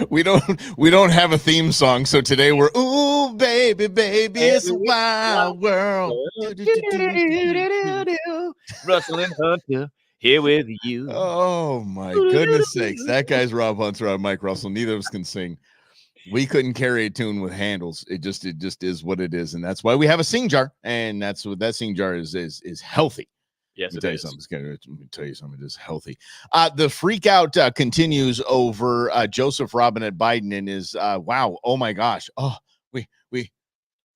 We don't have a theme song, so today we're ooh baby baby it's a wild world. Russell and Hunter here with you. Oh my goodness sakes! That guy's Rob Hunter on Mike Russell. Neither of us can sing. We couldn't carry a tune with handles. It just is what it is, and that's why we have a sing jar, and that's what that sing jar is healthy. Yes, Let me tell you something. It is healthy. The freak out continues over Joseph Robinette Biden and his wow. Oh my gosh. Oh, we.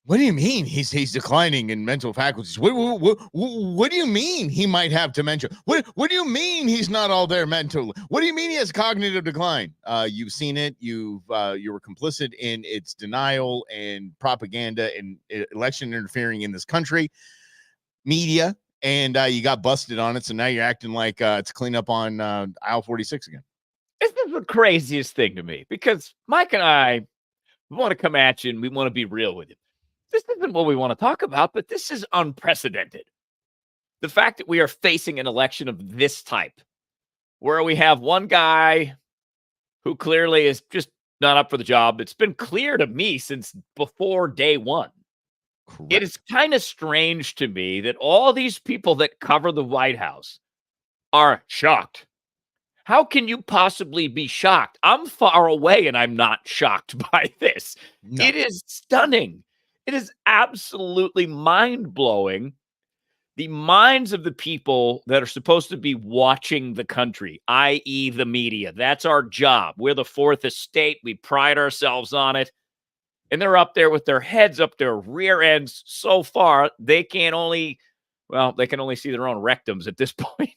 What do you mean he's declining in mental faculties? What do you mean he might have dementia? What do you mean he's not all there mentally? What do you mean he has cognitive decline? You've seen it. You were complicit in its denial and propaganda and election interfering in this country, media. And you got busted on it, so now you're acting like it's clean up on aisle 46 again. This is the craziest thing to me because Mike and I want to come at you and we want to be real with you. This isn't what we want to talk about, but this is unprecedented. The fact that we are facing an election of this type, where we have one guy who clearly is just not up for the job. It's been clear to me since before day one. Correct. It is kind of strange to me that all these people that cover the White House are shocked. How can you possibly be shocked? I'm far away and I'm not shocked by this. No. It is stunning. It is absolutely mind-blowing. The minds of the people that are supposed to be watching the country, i.e. the media. That's our job. We're the fourth estate. We pride ourselves on it. And they're up there with their heads up their rear ends so far, they can only see their own rectums at this point.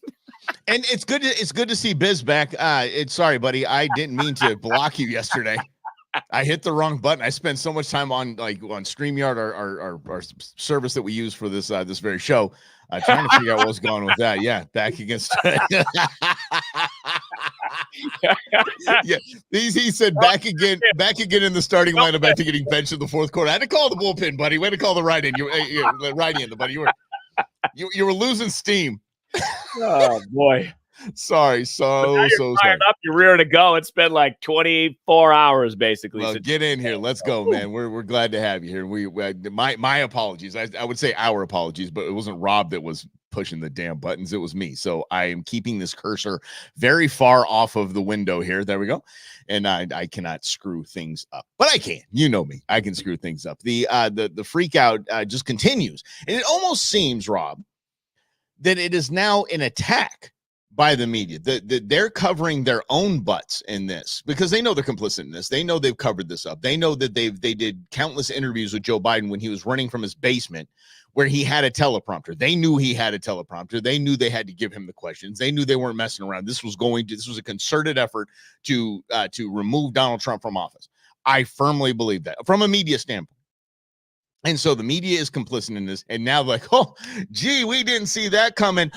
And it's good to see Biz back. Sorry, buddy. I didn't mean to block you yesterday. I hit the wrong button. I spent so much time on StreamYard, our service that we use for this very show, trying to figure out what was going on with that. Yeah, back against. Yeah, he said back again in the starting lineup after getting benched in the fourth quarter. I had to call the bullpen, buddy. Way to call the right in. Buddy. You were losing steam. Oh boy. Sorry, so sorry. Up, you're rearing to go. It's been like 24 hours, basically. Well, get in here. Let's go, man. We're glad to have you here. My apologies. I would say our apologies, but it wasn't Rob that was pushing the damn buttons. It was me. So I am keeping this cursor very far off of the window here. There we go. And I cannot screw things up, but I can. You know me. I can screw things up. The freak out just continues, and it almost seems, Rob, that it is now an attack by the media. They're covering their own butts in this because they know they're complicit in this. They know they've covered this up. They know that they did countless interviews with Joe Biden when he was running from his basement where he had a teleprompter. They knew he had a teleprompter. They knew they had to give him the questions. They knew they weren't messing around. This was a concerted effort to remove Donald Trump from office. I firmly believe that from a media standpoint. And so the media is complicit in this. And now like, oh, gee, we didn't see that coming.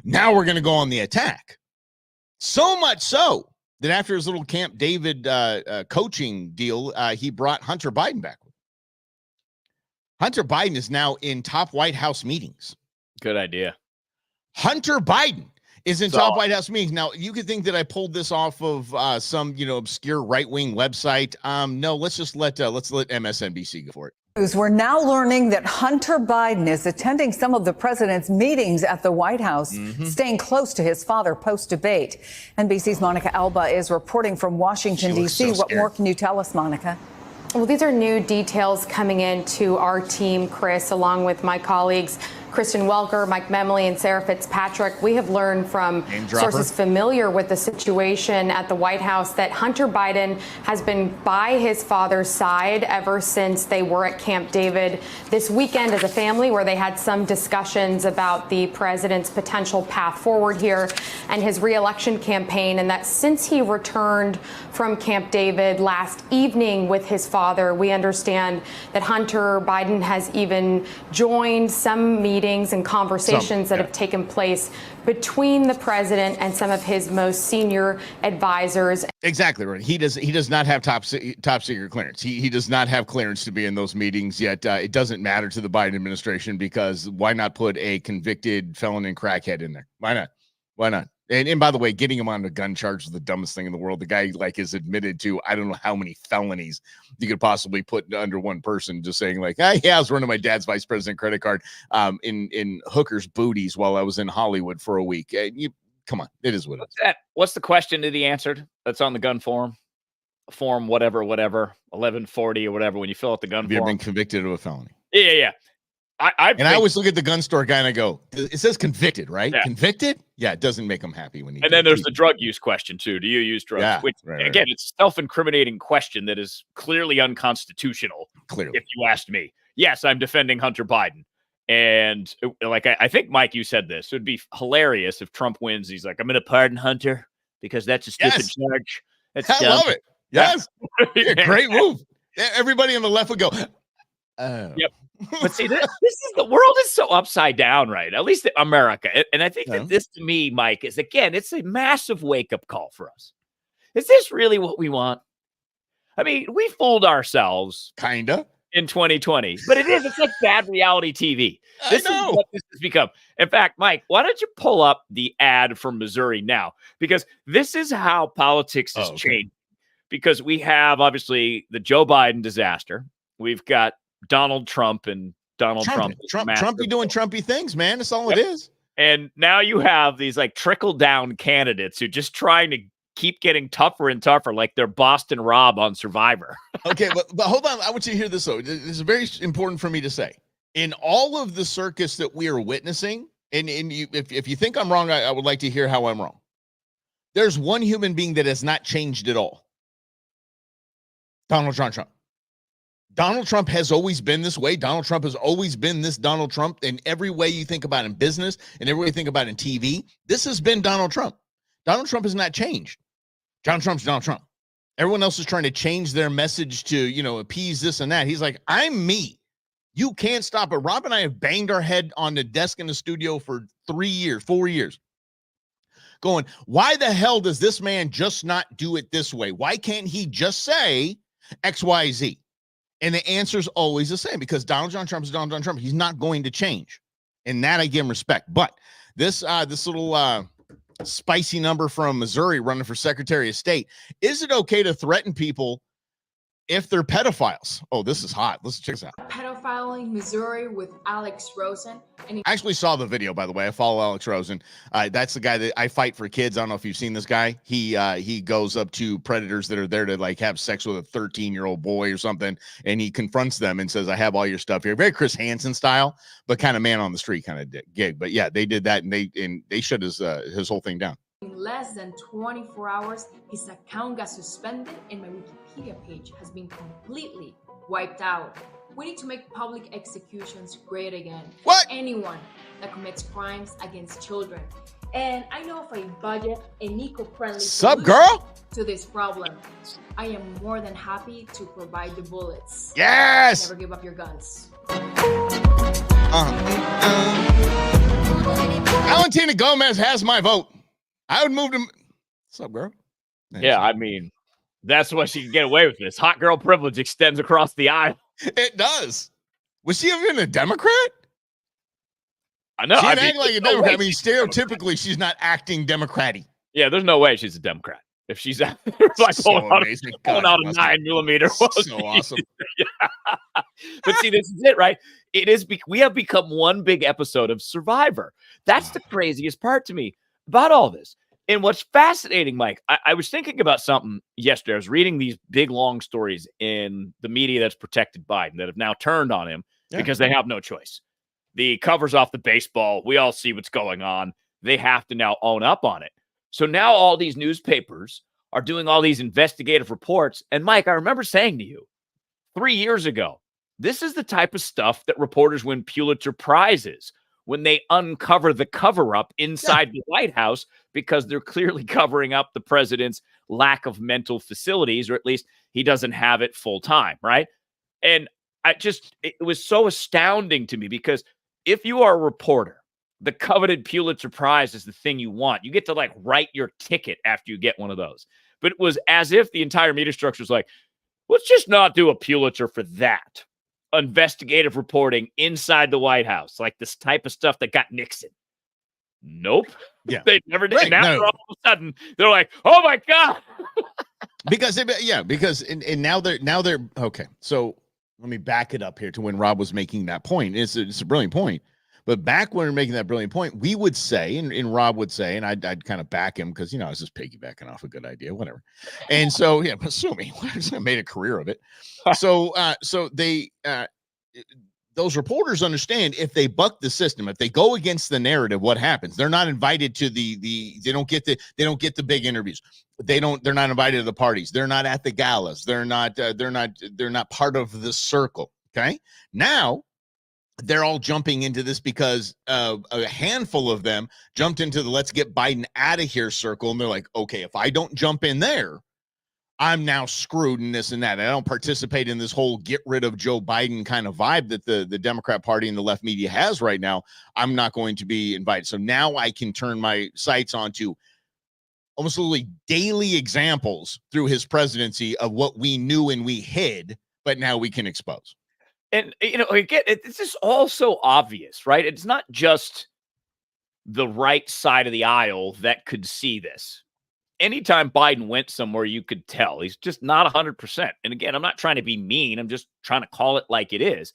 Now we're going to go on the attack. So much so that after his little Camp David coaching deal, he brought Hunter Biden back. Hunter Biden is now in top White House meetings. Good idea. Hunter Biden is in top White House meetings. Now, you could think that I pulled this off of some, obscure right-wing website. No, let's let MSNBC go for it. We're now learning that Hunter Biden is attending some of the president's meetings at the White House, staying close to his father post-debate. NBC's Monica Alba is reporting from Washington, D.C. What more can you tell us, Monica? Well, these are new details coming in to our team, Chris, along with my colleagues, Kristen Welker, Mike Memley, and Sarah Fitzpatrick. We have learned from sources familiar with the situation at the White House that Hunter Biden has been by his father's side ever since they were at Camp David this weekend as a family, where they had some discussions about the president's potential path forward here and his reelection campaign, and that since he returned from Camp David last evening with his father, we understand that Hunter Biden has even joined some meetings and conversations that have taken place between the president and some of his most senior advisors. Exactly right. He does not have top secret clearance. He does not have clearance to be in those meetings yet. It doesn't matter to the Biden administration because why not put a convicted felon and crackhead in there? Why not? And by the way, getting him on the gun charge is the dumbest thing in the world. The guy like is admitted to, I don't know how many felonies you could possibly put under one person, just saying like, yeah, I was running my dad's vice president credit card in hookers' booties while I was in Hollywood for a week. Come on, it is what it is. What's the question that he answered that's on the gun form? Form whatever, 1140 or whatever, when you fill out the gun Have you form. ever been convicted of a felony? Yeah. I always look at the gun store guy and I go, it says convicted, right? Yeah. Convicted? Yeah, it doesn't make them happy when you. And then there's the drug use question too. Do you use drugs? Yeah, Which right. Again, it's a self-incriminating question that is clearly unconstitutional. Clearly, if you asked me. Yes, I'm defending Hunter Biden. And like I think, Mike, you said this. It would be hilarious if Trump wins. He's like, I'm going to pardon Hunter because that's a stupid charge. I love it. Yes. Yeah, great move. Everybody on the left would go, oh. Yep. But see, this is the world is so upside down, right? At least in America. And I think that this, to me, Mike, is, again, it's a massive wake-up call for us. Is this really what we want? I mean, we fooled ourselves. Kinda. In 2020. But it's like bad reality TV. This is what this has become. In fact, Mike, why don't you pull up the ad from Missouri now? Because this is how politics has changed. Because we have, obviously, the Joe Biden disaster. We've got Donald Trump and Trumpy doing Trumpy things, man. That's all it is. And now you have these like trickle-down candidates who just trying to keep getting tougher and tougher, like they're Boston Rob on Survivor. Okay, but hold on. I want you to hear this, though. This is very important for me to say. In all of the circus that we are witnessing, and if you think I'm wrong, I would like to hear how I'm wrong. There's one human being that has not changed at all. Donald John Trump. Donald Trump has always been this way. Donald Trump has always been this Donald Trump in every way you think about in business and every way you think about in TV. This has been Donald Trump. Donald Trump has not changed. Donald Trump's Donald Trump. Everyone else is trying to change their message to, appease this and that. He's like, I'm me. You can't stop it. Rob and I have banged our head on the desk in the studio for 4 years. Going, why the hell does this man just not do it this way? Why can't he just say X, Y, Z? And the answer is always the same, because Donald John Trump is Donald John Trump. He's not going to change. And that I give him respect. But this little spicy number from Missouri running for Secretary of State, is it okay to threaten people if they're pedophiles? Oh, this is hot. Let's check this out. Pedophile in Missouri with Alex Rosen. And I actually saw the video, by the way. I follow Alex Rosen. That's the guy that I fight for kids. I don't know if you've seen this guy. He goes up to predators that are there to like have sex with a 13-year-old boy or something, and he confronts them and says, I have all your stuff here. Very Chris Hansen style, but kind of man on the street kind of gig. But yeah, they did that, and they shut his whole thing down. In less than 24 hours, his account got suspended and my Wikipedia page has been completely wiped out. We need to make public executions great again. What? Anyone that commits crimes against children. And I know of a budget and eco-friendly solution to this problem. I am more than happy to provide the bullets. Yes! Never give up your guns. Valentina Gomez has my vote. I would move to. What's up, girl? Yeah, I mean, that's why she can get away with this. Hot girl privilege extends across the aisle. It does. Was she even a Democrat? I know. She didn't act like a Democrat. I mean, stereotypically, she's not acting Democratic. Yeah, there's no way she's a Democrat. If she's like pulling out a 9mm. So awesome. But see, this is it, right? We have become one big episode of Survivor. That's the craziest part to me about all this. And what's fascinating, Mike, I was thinking about something yesterday. I was reading these big, long stories in the media that's protected Biden that have now turned on him because they have no choice. The cover's off the baseball. We all see what's going on. They have to now own up on it. So now all these newspapers are doing all these investigative reports. And Mike, I remember saying to you 3 years ago, this is the type of stuff that reporters win Pulitzer Prizes when they uncover the cover-up inside the White House, because they're clearly covering up the president's lack of mental facilities, or at least he doesn't have it full time, right? And it was so astounding to me, because if you are a reporter, the coveted Pulitzer Prize is the thing you want. You get to like write your ticket after you get one of those. But it was as if the entire media structure was like, let's just not do a Pulitzer for that. Investigative reporting inside the White House, like this type of stuff that got Nixon. Nope. Yeah. They never did. Right. Now No. they're all of a sudden, they're like, oh my God. Because and now they're okay. So let me back it up here to when Rob was making that point. It's a brilliant point. But back when we were making that brilliant point, we would say, and Rob would say, and I'd kind of back him because, I was just piggybacking off a good idea, whatever. And so, assuming I made a career of it. So those reporters understand if they buck the system, if they go against the narrative, what happens? They're not invited to they don't get the big interviews. They're not invited to the parties. They're not at the galas. They're not part of the circle. Okay. Now, they're all jumping into this because a handful of them jumped into the let's get Biden out of here circle. And they're like, okay, if I don't jump in there, I'm now screwed in this and that. I don't participate in this whole get rid of Joe Biden kind of vibe that the Democrat Party and the left media has right now. I'm not going to be invited. So now I can turn my sights onto almost literally daily examples through his presidency of what we knew and we hid, but now we can expose. And, again, it's just all so obvious, right? It's not just the right side of the aisle that could see this. Anytime Biden went somewhere, you could tell he's just not 100%. And again, I'm not trying to be mean. I'm just trying to call it like it is.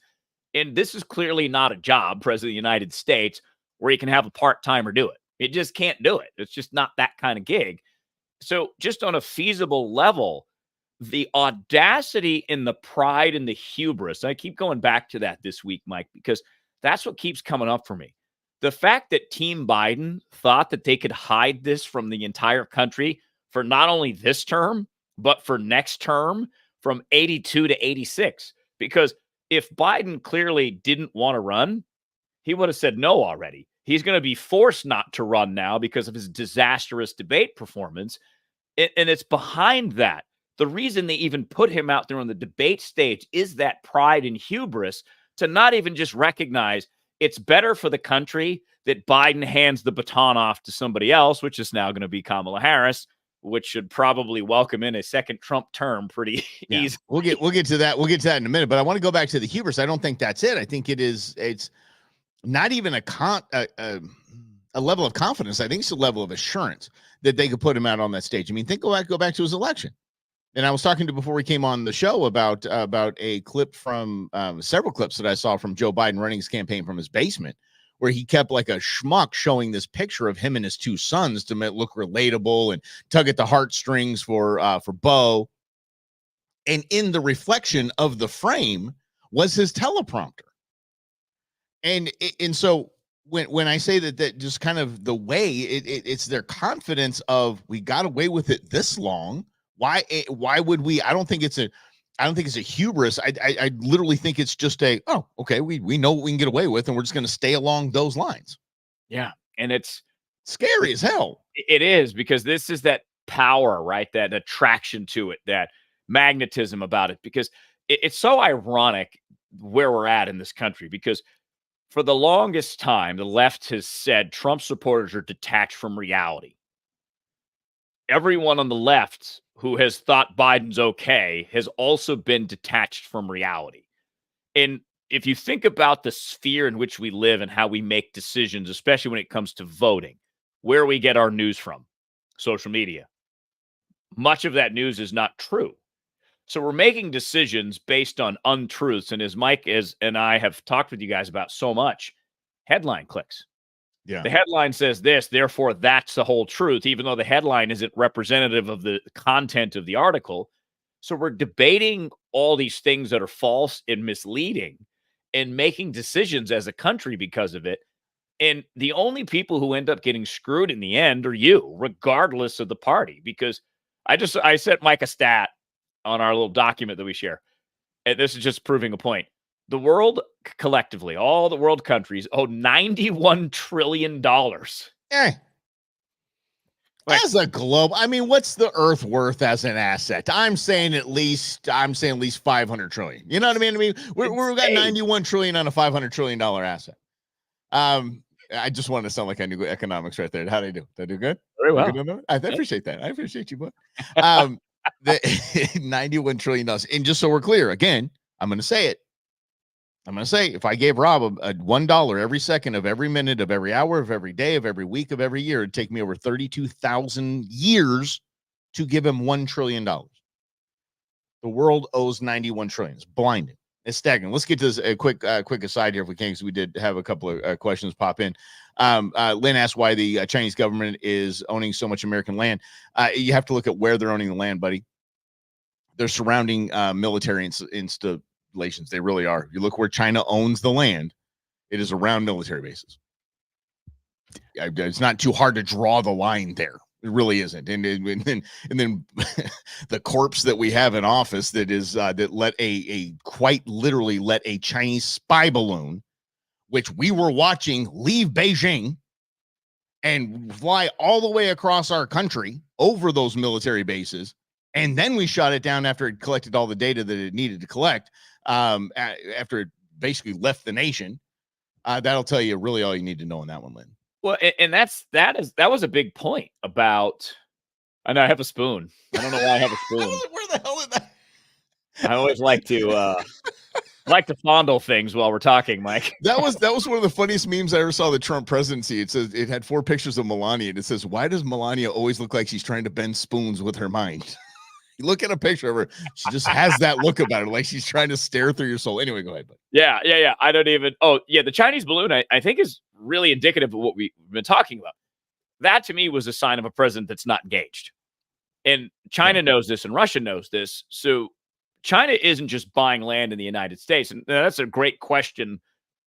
And this is clearly not a job, President of the United States, where you can have a part-timer do it. It just can't do it. It's just not that kind of gig. So just on a feasible level, the audacity and the pride and the hubris, I keep going back to that this week, Mike, because that's what keeps coming up for me. The fact that Team Biden thought that they could hide this from the entire country for not only this term, but for next term from 82 to 86. Because if Biden clearly didn't want to run, he would have said no already. He's going to be forced not to run now because of his disastrous debate performance. And it's behind that. The reason they even put him out there on the debate stage is that pride and hubris to not even just recognize it's better for the country that Biden hands the baton off to somebody else, which is now going to be Kamala Harris, which should probably welcome in a second Trump term pretty easy. We'll get to that. We'll get to that in a minute. But I want to go back to the hubris. I don't think that's it. I think it's not even a level of confidence. I think it's a level of assurance that they could put him out on that stage. I mean, go back to his election. And I was talking to before we came on the show about a clip from several clips that I saw from Joe Biden running his campaign from his basement, where he kept like a schmuck showing this picture of him and his two sons to look relatable and tug at the heartstrings for Bo. And in the reflection of the frame was his teleprompter. And so when I say that just kind of the way it's their confidence of we got away with it this long. Why would we? I don't think it's a hubris. I literally think it's just okay, we know what we can get away with, and we're just going to stay along those lines. Yeah. And it's scary as hell. It is, because this is that power, right? That attraction to it, that magnetism about it, because it's so ironic where we're at in this country, because for the longest time, the left has said Trump supporters are detached from reality. Everyone on the left who has thought Biden's okay has also been detached from reality. And if you think about the sphere in which we live and how we make decisions, especially when it comes to voting, where we get our news from, social media, much of that news is not true. So we're making decisions based on untruths. And as Mike and I have talked with you guys about so much, headline clicks. Yeah. The headline says this, therefore that's the whole truth, even though the headline isn't representative of the content of the article. So we're debating all these things that are false and misleading and making decisions as a country because of it. And the only people who end up getting screwed in the end are you, regardless of the party. Because I sent Mike a stat on our little document that we share. And this is just proving a point. The world collectively, all the world countries, owe $91 trillion. As a globe, I mean, what's the Earth worth as an asset? I'm saying at least 500 trillion. You know what I mean? We've got 91 trillion on a $500 trillion asset. I just wanted to sound like I knew economics right there. How did I do? Did I do good? Very well. I appreciate that. I appreciate you, bud. The $91 trillion. And just so we're clear, again, I'm going to say it. I'm going to say, if I gave Rob a $1 every second of every minute of every hour of every day of every week of every year, it'd take me over 32,000 years to give him $1 trillion. The world owes 91 trillion. It's blinding. It's staggering. Let's get to this a quick aside here if we can, because we did have a couple of questions pop in. Lynn asked why the Chinese government is owning so much American land. You have to look at where they're owning the land, buddy. They're surrounding military installations. They really are. You look where China owns the land, it is around military bases. It's not too hard to draw the line there. It really isn't. And then the corpse that we have in office that is that let a quite literally let a Chinese spy balloon, which we were watching, leave Beijing and fly all the way across our country over those military bases. And then we shot it down after it collected all the data that it needed to collect, after it basically left the nation. That'll tell you really all you need to know on that one, Lynn. Well, and that was a big point about. I know I have a spoon. I don't know why I have a spoon. Where the hell is that? I always like to fondle things while we're talking, Mike. That was one of the funniest memes I ever saw. The Trump presidency. It says it had 4 pictures of Melania, and it says, "Why does Melania always look like she's trying to bend spoons with her mind?" You look at a picture of her; she just has that look about her, like she's trying to stare through your soul. Anyway, go ahead, buddy. Yeah. I don't even. Oh, yeah. The Chinese balloon, I think, is really indicative of what we've been talking about. That to me was a sign of a president that's not engaged. And China knows this and Russia knows this. So China isn't just buying land in the United States. And that's a great question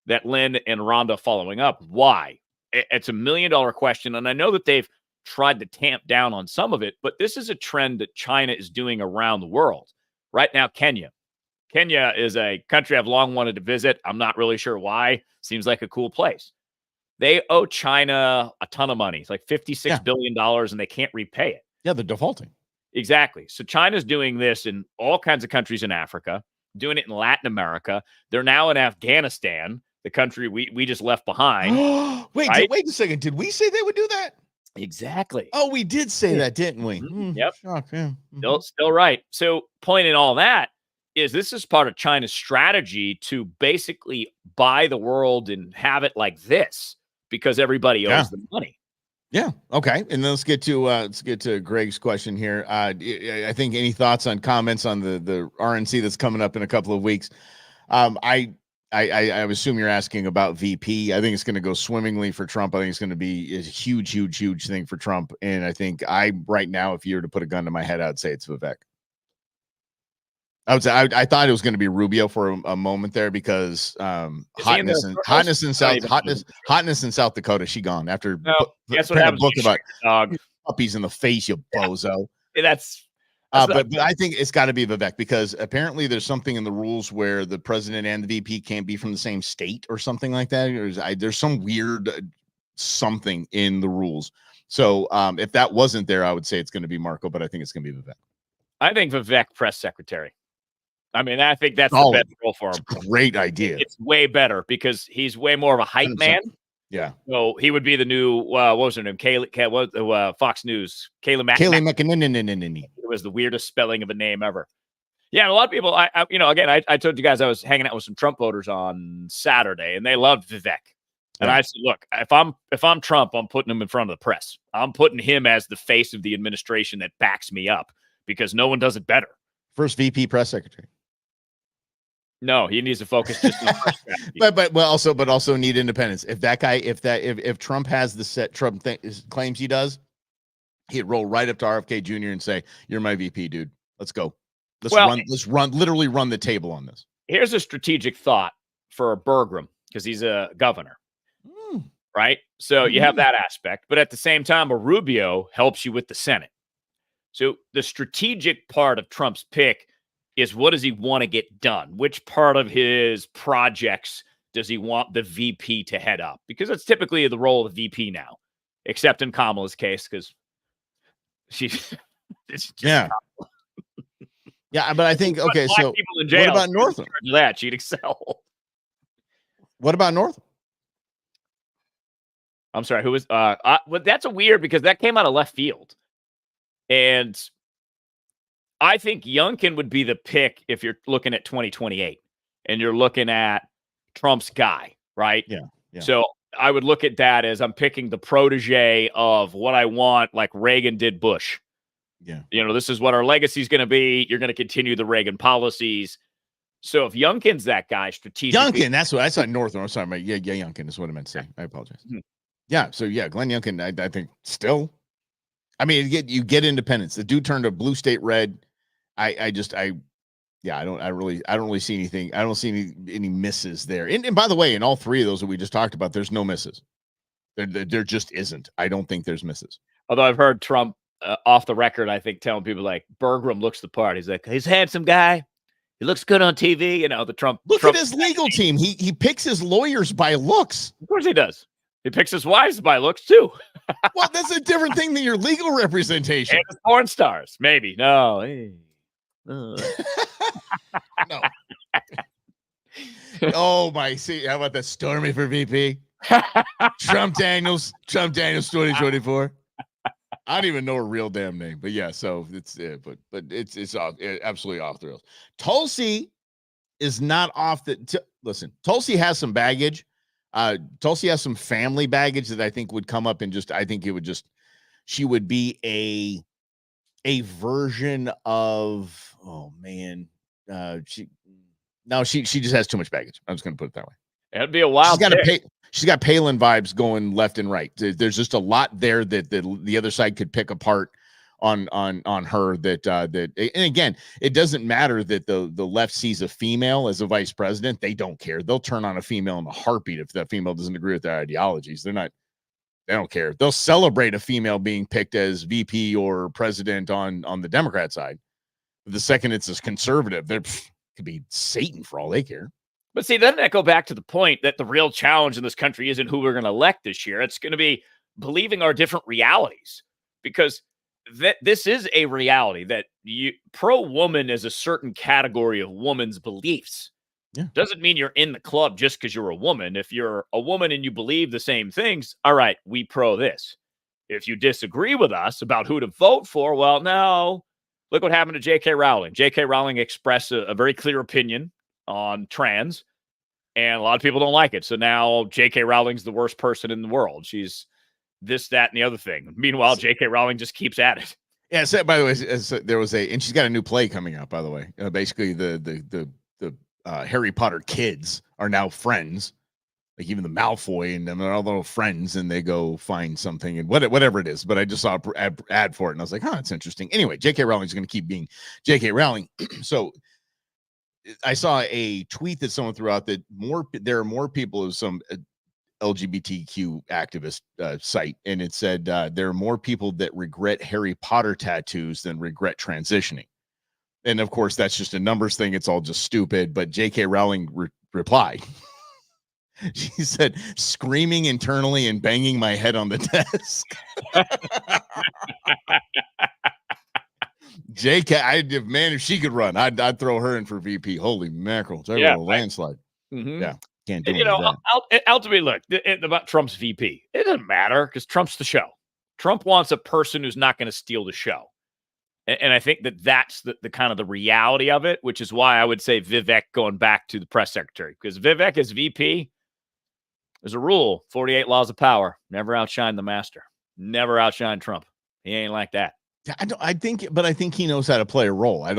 that Lynn and Rhonda following up. Why? It's $1 million question. And I know that they've tried to tamp down on some of it, but this is a trend that China is doing around the world. Right now, Kenya is a country I've long wanted to visit. I'm not really sure why. Seems like a cool place. They owe China a ton of money. It's like $56 billion, and they can't repay it. Yeah, they're defaulting. Exactly. So China's doing this in all kinds of countries in Africa, doing it in Latin America. They're now in Afghanistan, the country we just left behind. Wait a second. Did we say they would do that? Exactly. Oh, we did say that, didn't we? Yep. Shock, yeah. Still right. So point in all that is this is part of China's strategy to basically buy the world and have it like this because everybody owes them money. Yeah. Okay. And then let's get to Greg's question here. I think any thoughts on comments on the RNC that's coming up in a couple of weeks? I assume you're asking about VP. I think it's going to go swimmingly for Trump. I think it's going to be a huge thing for Trump. And I think right now, if you were to put a gun to my head, I'd say it's Vivek. I would say I thought it was going to be Rubio for a moment there because hotness in South Dakota. She gone after guess what happens? A book about puppies in the face, you bozo. That's but I think it's got to be Vivek because apparently there's something in the rules where the president and the VP can't be from the same state or something like that. There's some weird something in the rules. So if that wasn't there, I would say it's going to be Marco, but I think it's going to be Vivek. I think Vivek press secretary. I mean, I think that's the best role for him. Great idea. It's way better because he's way more of a hype 100%. Man. Yeah. So he would be the new, what was her name? Fox News. Kayleigh McEnany. It was the weirdest spelling of a name ever. Yeah. And a lot of people, I told you guys I was hanging out with some Trump voters on Saturday and they loved Vivek. And I said, look, if I'm Trump, I'm putting him in front of the press. I'm putting him as the face of the administration that backs me up because no one does it better. First VP press secretary. No, he needs to focus just on but also need independence. If that guy, if Trump has the set Trump claims he does, he'd roll right up to RFK Jr. and say, "You're my VP, dude. Let's go. Let's literally run the table on this." Here's a strategic thought for Bergram because he's a governor, right? So you have that aspect, but at the same time, a Rubio helps you with the Senate. So the strategic part of Trump's pick is what does he want to get done? Which part of his projects does he want the VP to head up? Because that's typically the role of the VP now, except in Kamala's case, because she's yeah. Yeah, but I think, okay, so people in jail, what about Northam? That she'd excel. What about Northam? I'm sorry, who was, well, that's a weird because that came out of left field. And I think Youngkin would be the pick if you're looking at 2028 and you're looking at Trump's guy, right? Yeah. So I would look at that as I'm picking the protege of what I want, like Reagan did Bush. Yeah. This is what our legacy is going to be. You're going to continue the Reagan policies. So if Youngkin's that guy strategically. Youngkin, that's what I saw. Northern. I'm sorry. Yeah, Youngkin is what I meant to say. I apologize. Mm-hmm. Yeah. So yeah, Glenn Youngkin, I think still. I mean, you get independence. The dude turned a blue state red. I don't really see anything. I don't see any misses there. And by the way, in all three of those that we just talked about, there's no misses. There just isn't. I don't think there's misses. Although I've heard Trump off the record, I think, telling people like Bergram looks the part. He's like, he's a handsome guy. He looks good on TV. The Trump. Look at his legal team. He picks his lawyers by looks. Of course he does. He picks his wives by looks too. Well, that's a different thing than your legal representation. And porn stars, maybe. No. Hey. No. Oh my! See, how about that Stormy for VP? Trump Daniels 2024. I don't even know her real damn name, but yeah. So it's but it's absolutely off the rails. Tulsi is not off the. Listen, Tulsi has some baggage. Tulsi has some family baggage that I think would come up and she would be a version of, oh man, she just has too much baggage. I'm just going to put it that way. It'd be a wild. She's got Palin vibes going left and right. There's just a lot there that the other side could pick apart on her that and again, it doesn't matter that the left sees a female as a vice president. They don't care. They'll turn on a female in a heartbeat if that female doesn't agree with their ideologies. They don't care. They'll celebrate a female being picked as VP or president on the Democrat side. The second it's a conservative, could be Satan for all they care. But see, doesn't that go back to the point that the real challenge in this country isn't who we're going to elect this year? It's going to be believing our different realities, because this is a reality that pro-woman is a certain category of woman's beliefs. Yeah. Doesn't mean you're in the club just because you're a woman. If you're a woman and you believe the same things, all right, we pro this. If you disagree with us about who to vote for, well, no. Look what happened to J.K. Rowling. J.K. Rowling expressed a very clear opinion on trans, and a lot of people don't like it. So now J.K. Rowling's the worst person in the world. She's this, that, and the other thing. Meanwhile, J.K. Rowling just keeps at it. Yeah. So by the way, there was and she's got a new play coming out. By the way, basically the Harry Potter kids are now friends. Like even the Malfoy and them are all little friends, and they go find something and whatever it is. But I just saw an ad for it, and I was like, "Oh, that's interesting." Anyway, J.K. Rowling is going to keep being J.K. Rowling. So I saw a tweet that someone threw out that there are more people of some LGBTQ activist site, and it said there are more people that regret Harry Potter tattoos than regret transitioning. And of course, that's just a numbers thing. It's all just stupid. But J.K. Rowling replied. She said, screaming internally and banging my head on the desk. JK, if she could run, I'd throw her in for VP. Holy mackerel. A landslide. Mm-hmm. Yeah. Can't do it. Ultimately, look, about Trump's VP, it doesn't matter because Trump's the show. Trump wants a person who's not going to steal the show. And I think that's the kind of the reality of it, which is why I would say Vivek going back to the press secretary, because Vivek as VP, there's a rule, 48 laws of power, never outshine the master, never outshine Trump. He ain't like that. I think he knows how to play a role. I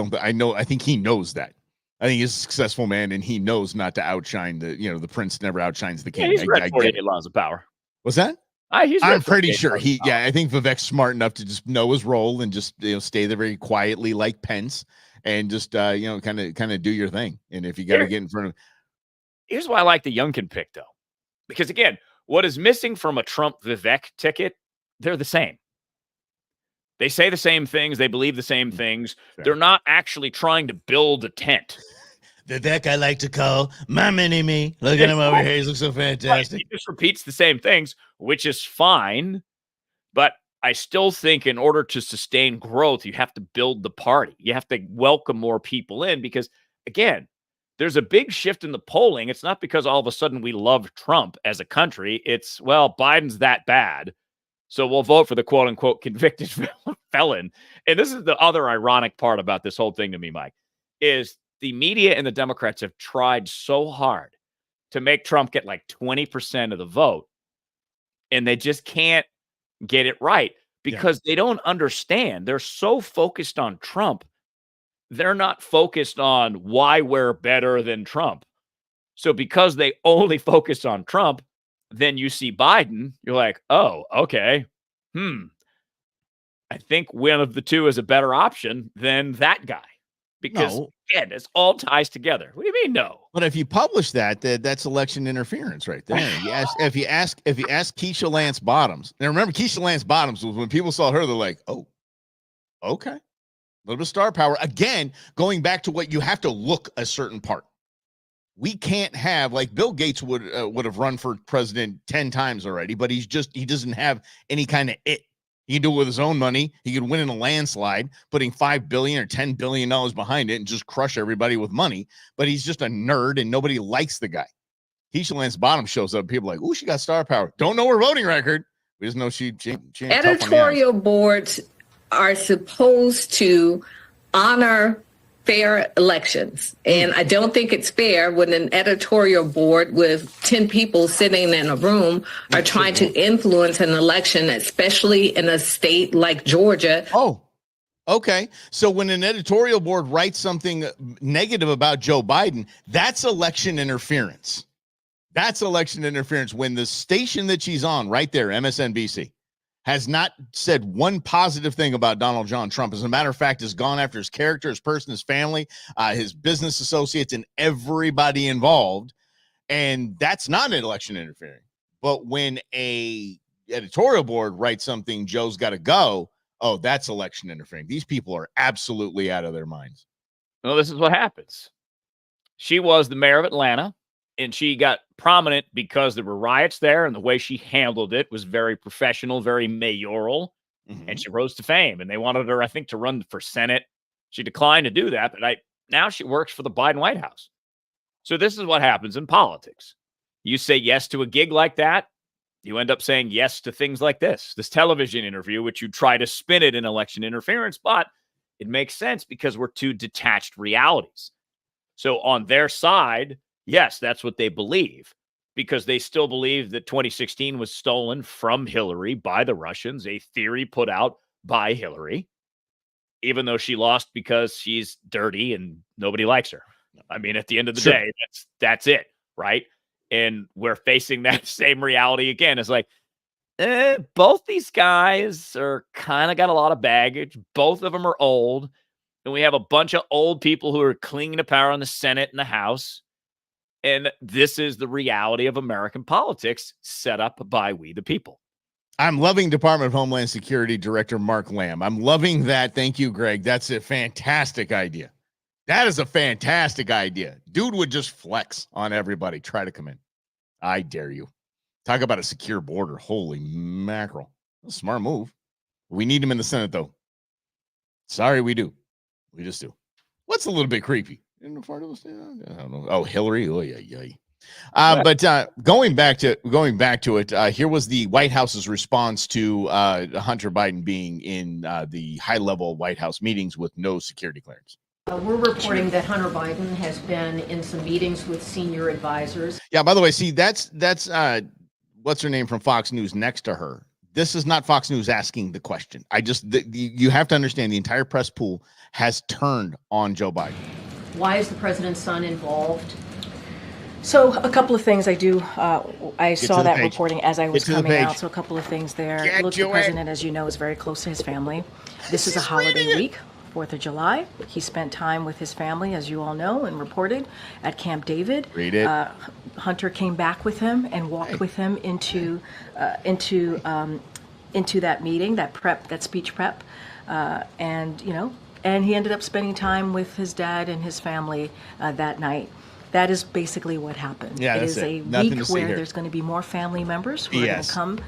think he knows that. I think he's a successful man, and he knows not to outshine the prince never outshines the king. Yeah, he's read 48 laws of power. What's that? I'm pretty sure I think Vivek's smart enough to just know his role and just stay there very quietly like Pence and just kind of do your thing. And if you got to get in front of, here's why I like the Youngkin pick though, because again, what is missing from a Trump Vivek ticket? They're the same. They say the same things. They believe the same things. Sure. They're not actually trying to build a tent. Vivek, I like to call my mini-me. Look at him over here. He looks so fantastic. Right. He just repeats the same things, which is fine. But I still think in order to sustain growth, you have to build the party. You have to welcome more people in because, again, there's a big shift in the polling. It's not because all of a sudden we love Trump as a country. It's, well, Biden's that bad, so we'll vote for the quote-unquote convicted felon. And this is the other ironic part about this whole thing to me, Mike, is the media and the Democrats have tried so hard to make Trump get like 20% of the vote. And they just can't get it right because they don't understand. They're so focused on Trump. They're not focused on why we're better than Trump. So because they only focus on Trump, then you see Biden, you're like, oh, okay. I think one of the two is a better option than that guy. Because again, it all ties together. What do you mean no? But if you publish that's election interference right there. If you ask Keisha Lance Bottoms, and remember Keisha Lance Bottoms was when people saw her, they're like, oh, okay. A little bit of star power. Again, going back to what you have to look a certain part. We can't have, like Bill Gates would have run for president 10 times already, but he doesn't have any kind of it. He can do it with his own money. He could win in a landslide, putting $5 billion or $10 billion behind it and just crush everybody with money. But he's just a nerd and nobody likes the guy. Keisha Lance Bottom shows up. People are like, oh, she got star power. Don't know her voting record. We just know she editorial boards are supposed to honor fair elections. And I don't think it's fair when an editorial board with 10 people sitting in a room are trying to influence an election, especially in a state like Georgia. Oh, okay. So when an editorial board writes something negative about Joe Biden, that's election interference. That's election interference when the station that she's on right there, MSNBC, has not said one positive thing about Donald John Trump. As a matter of fact, has gone after his character, his person, his family, his business associates, and everybody involved. And that's not an election interfering. But when a editorial board writes something, Joe's got to go, oh, that's election interfering. These people are absolutely out of their minds. Well, this is what happens. She was the mayor of Atlanta. And she got prominent because there were riots there, and the way she handled it was very professional, very mayoral, and she rose to fame. And they wanted her, I think, to run for Senate. She declined to do that, but now she works for the Biden White House. So this is what happens in politics. You say yes to a gig like that, you end up saying yes to things like this television interview, which you try to spin it in election interference, but it makes sense because we're two detached realities. So on their side, yes, that's what they believe, because they still believe that 2016 was stolen from Hillary by the Russians, a theory put out by Hillary, even though she lost because she's dirty and nobody likes her. I mean, at the end of the day, that's it, right? And we're facing that same reality again. It's like, both these guys are kind of got a lot of baggage. Both of them are old. And we have a bunch of old people who are clinging to power in the Senate and the House. And this is the reality of American politics set up by we the people. I'm loving Department of Homeland Security Director Mark Lamb. I'm loving that. Thank you, Greg. That's a fantastic idea. That is a fantastic idea. Dude would just flex on everybody. Try to come in. I dare you. Talk about a secure border. Holy mackerel. Smart move. We need him in the Senate, though. Sorry, we do. We just do. What's a little bit creepy? In the part of the state? I don't know. Oh, Hillary. Oh, yeah. But going back to it, here was the White House's response to Hunter Biden being in the high-level White House meetings with no security clearance. We're reporting that Hunter Biden has been in some meetings with senior advisors. Yeah, by the way, see, that's what's her name from Fox News next to her. This is not Fox News asking the question. You have to understand the entire press pool has turned on Joe Biden. Why is the president's son involved? So a couple of things I saw that reporting as I was coming out. So a couple of things there. Look, the president, as you know, is very close to his family. This is a holiday week, 4th of July. He spent time with his family, as you all know, and reported at Camp David. Read it. Hunter came back with him and walked with him into that meeting, that speech prep, and he ended up spending time with his dad and his family that night. That is basically what happened. Yeah, it is a week where here. There's going to be more family members who are going to come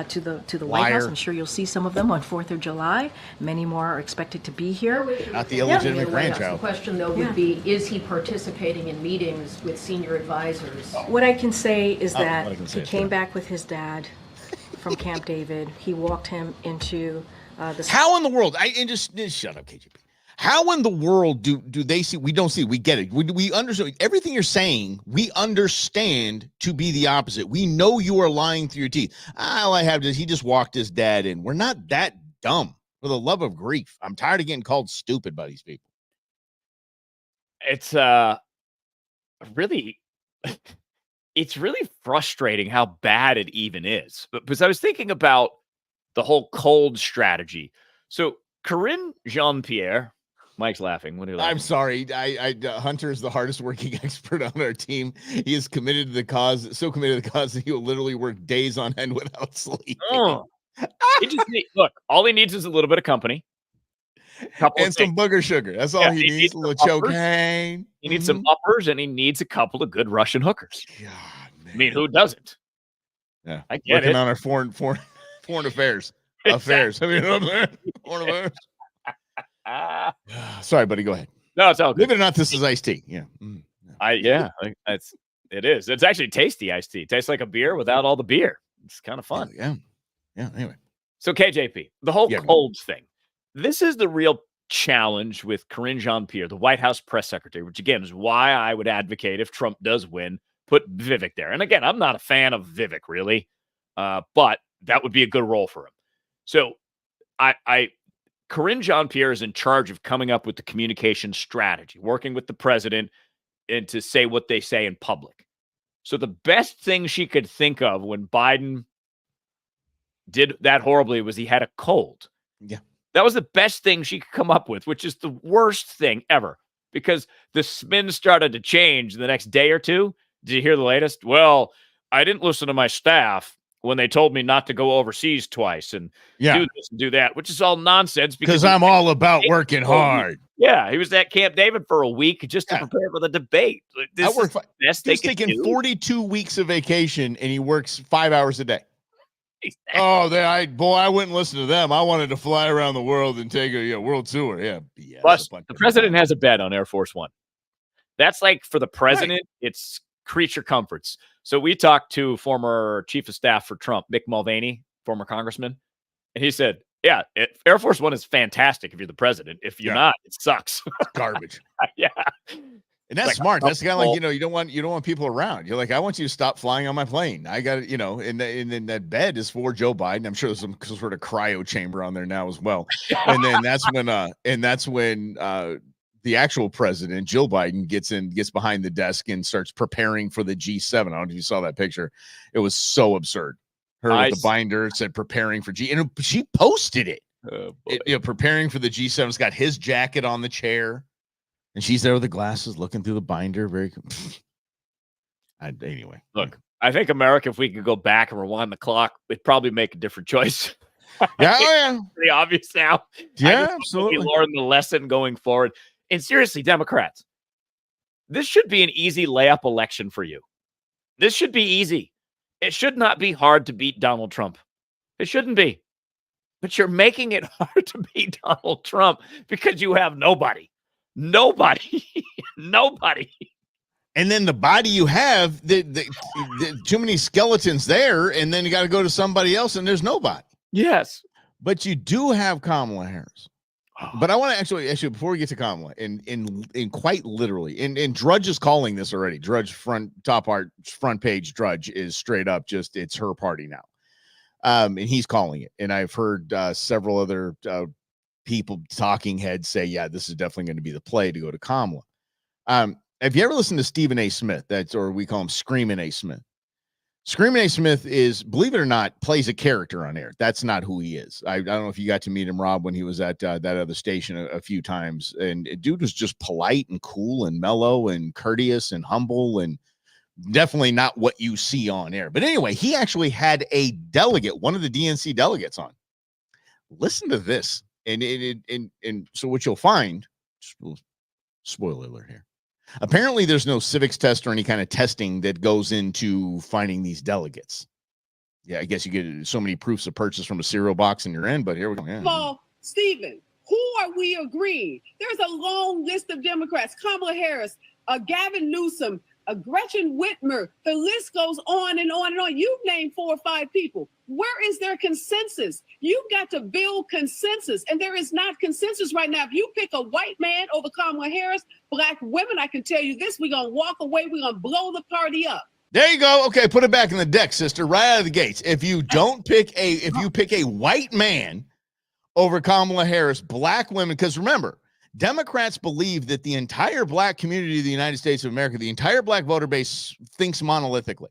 to the White House. I'm sure you'll see some of them on 4th of July. Many more are expected to be here. Not the illegitimate grandchild. The question, though, would be, is he participating in meetings with senior advisors? What I can say is that he came back with his dad from Camp David. He walked him into the... How in the world? Just shut up, KGP. How in the world do they see? We don't see. We get it. We understand everything you're saying. We understand to be the opposite. We know you are lying through your teeth. All I have is he just walked his dad in. We're not that dumb. For the love of grief, I'm tired of getting called stupid by these people. It's really, it's really frustrating how bad it even is. But because I was thinking about the whole cold strategy. So Corinne Jean-Pierre. Mike's laughing. What are you laughing? I'm sorry. Hunter is the hardest working expert on our team. He is committed to the cause, so committed to the cause that he will literally work days on end without sleep. Look, all he needs is a little bit of company. And some booger sugar. That's all he needs. A little cocaine. He needs some uppers, and he needs a couple of good Russian hookers. God, man. I mean, who doesn't? Yeah, I get working it. on our foreign affairs. Affairs. I mean, foreign affairs. Sorry, buddy. Go ahead. No, it's all good. Believe it or not, this is iced tea. Yeah. It is. It's actually tasty iced tea. It tastes like a beer without all the beer. It's kind of fun. Yeah. Anyway. So KJP, the whole cold thing. This is the real challenge with Corinne Jean-Pierre, the White House press secretary, which again is why I would advocate if Trump does win, put Vivek there. And again, I'm not a fan of Vivek really, but that would be a good role for him. So Corinne Jean-Pierre is in charge of coming up with the communication strategy, working with the president and to say what they say in public. So the best thing she could think of when Biden did that horribly was he had a cold. Yeah. That was the best thing she could come up with, which is the worst thing ever because the spin started to change the next day or two. Did you hear the latest? Well, I didn't listen to my staff when they told me not to go overseas twice and do this and do that, which is all nonsense because I'm all about working hard. Yeah, he was at Camp David for a week just to prepare for the debate. This is the best He's taking 42 weeks of vacation and he works 5 hours a day. Exactly. Oh, I wouldn't listen to them. I wanted to fly around the world and take a world tour. Yeah. Plus, the president has a bed on Air Force One. That's like for the president, it's creature comforts. So we talked to former chief of staff for Trump, Mick Mulvaney, former congressman, and he said, "Yeah, Air Force One is fantastic if you're the president. If you're not, it sucks. Garbage." Yeah. And that's smart. That's kind of like, you don't want people around. You're like, I want you to stop flying on my plane. I got it, and then that bed is for Joe Biden. I'm sure there's some sort of cryo chamber on there now as well. And then that's when the actual president, Joe Biden, gets behind the desk and starts preparing for the G7. I don't know if you saw that picture. It was so absurd. Her with the binder said preparing for and she posted it. Preparing for the G7. It's got his jacket on the chair. And she's there with the glasses looking through the binder. Anyway. Look, I think America, if we could go back and rewind the clock, we'd probably make a different choice. Yeah. Pretty obvious now. Yeah, absolutely. We learned the lesson going forward. And seriously, Democrats, this should be an easy layup election for you. This should be easy. It should not be hard to beat Donald Trump. It shouldn't be. But you're making it hard to beat Donald Trump because you have nobody. Nobody. And then the body you have, the too many skeletons there, and then you got to go to somebody else, and there's nobody. Yes. But you do have Kamala Harris. But I want to actually before we get to Kamala, in quite literally, and Drudge is calling this already. Drudge front page Drudge is straight up just it's her party now. And he's calling it. And I've heard several other people, talking heads, say, yeah, this is definitely going to be the play to go to Kamala. Have you ever listened to Stephen A. Smith? Or we call him Screaming A. Smith. Screaming A. Smith is, believe it or not, plays a character on air. That's not who he is. I don't know if you got to meet him, Rob, when he was at that other station a few times. And dude was just polite and cool and mellow and courteous and humble and definitely not what you see on air. But anyway, he actually had a delegate, one of the DNC delegates on. Listen to this. And so what you'll find, spoiler alert here. Apparently there's no civics test or any kind of testing that goes into finding these delegates. Yeah, I guess you get so many proofs of purchase from a cereal box and you're in, but here we go. Yeah. Well, Stephen, who are we agreeing? There's a long list of Democrats, Kamala Harris, Gavin Newsom, Gretchen Whitmer. The list goes on and on and on. You've named 4 or 5 people. Where is their consensus? You've got to build consensus, and there is not consensus right now. If you pick a white man over Kamala Harris, black women, I can tell you this, we're going to walk away. We're going to blow the party up. There you go. Okay, put it back in the deck, sister, right out of the gates. If you pick a white man over Kamala Harris, black women, because remember, Democrats believe that the entire black community of the United States of America, the entire black voter base thinks monolithically,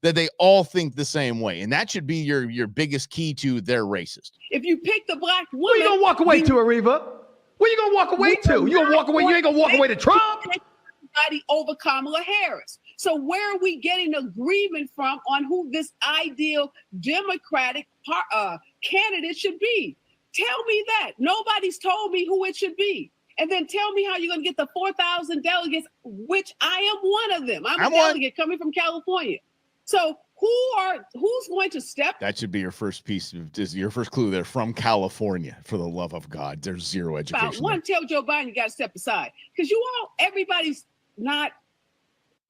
that they all think the same way. And that should be your biggest key to they're racist. If you pick the black woman. Where you going to walk away to, Ariva? Where you going to walk away to? You going to walk away? You ain't going to walk away to Trump? Over Kamala Harris. So where are we getting agreement from on who this ideal Democratic candidate should be? Tell me that. Nobody's told me who it should be. And then tell me how you're going to get the 4,000 delegates, which I am one of them. I'm a delegate coming from California. So who's going to step? That should be your first piece of your first clue there, from California. For the love of God, there's zero education. One, tell Joe Biden you got to step aside, because everybody's not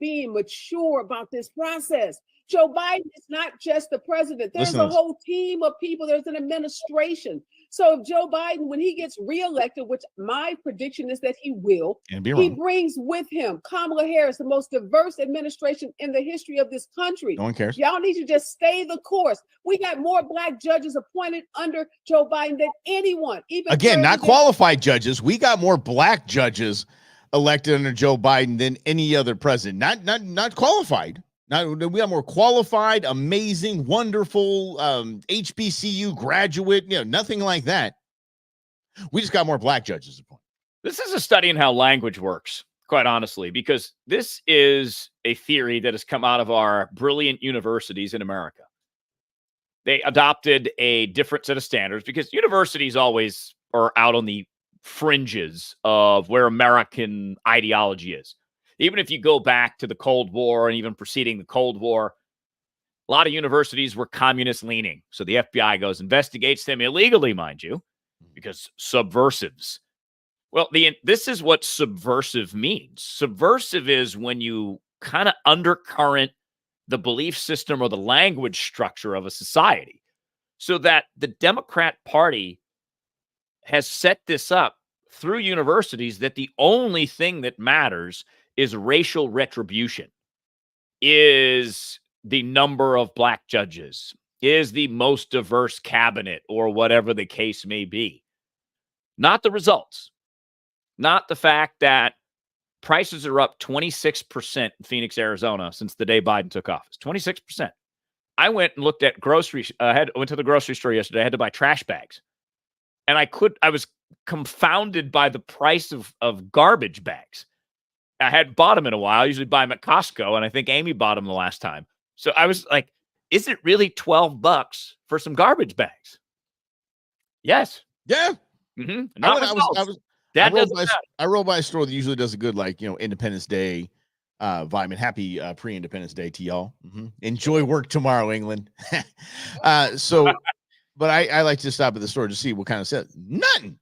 being mature about this process. Joe Biden is not just the president. There's a whole team of people. There's an administration. So if Joe Biden, when he gets reelected, which my prediction is that he will, he brings with him Kamala Harris, the most diverse administration in the history of this country. No one cares. Y'all need to just stay the course. We got more black judges appointed under Joe Biden than anyone. Again, not qualified judges. We got more black judges elected under Joe Biden than any other president. Not qualified. Now, we have more qualified, amazing, wonderful HBCU graduate, nothing like that. We just got more black judges. This is a study in how language works, quite honestly, because this is a theory that has come out of our brilliant universities in America. They adopted a different set of standards because universities always are out on the fringes of where American ideology is. Even if you go back to the Cold War and even preceding the Cold War, a lot of universities were communist leaning. So the FBI goes, investigates them illegally, mind you, because subversives. Well, this is what subversive means. Subversive is when you kind of undercurrent the belief system or the language structure of a society, so that the Democrat Party has set this up through universities that the only thing that matters is racial retribution, is the number of black judges, is the most diverse cabinet, or whatever the case may be. Not the results. Not the fact that prices are up 26% in Phoenix, Arizona since the day Biden took office. 26%. I went and looked at groceries. Went to the grocery store yesterday. I had to buy trash bags. And I was confounded by the price of garbage bags. I hadn't bought them in a while. I usually buy them at Costco, and I think Amy bought them the last time. So I was like, is it really $12 for some garbage bags? Yes. Yeah. Mm-hmm. I roll by a store that usually does a good, Independence Day vitamin. Happy pre-Independence Day to y'all. Enjoy work tomorrow, England. But I like to stop at the store to see what kind of set. Nothing.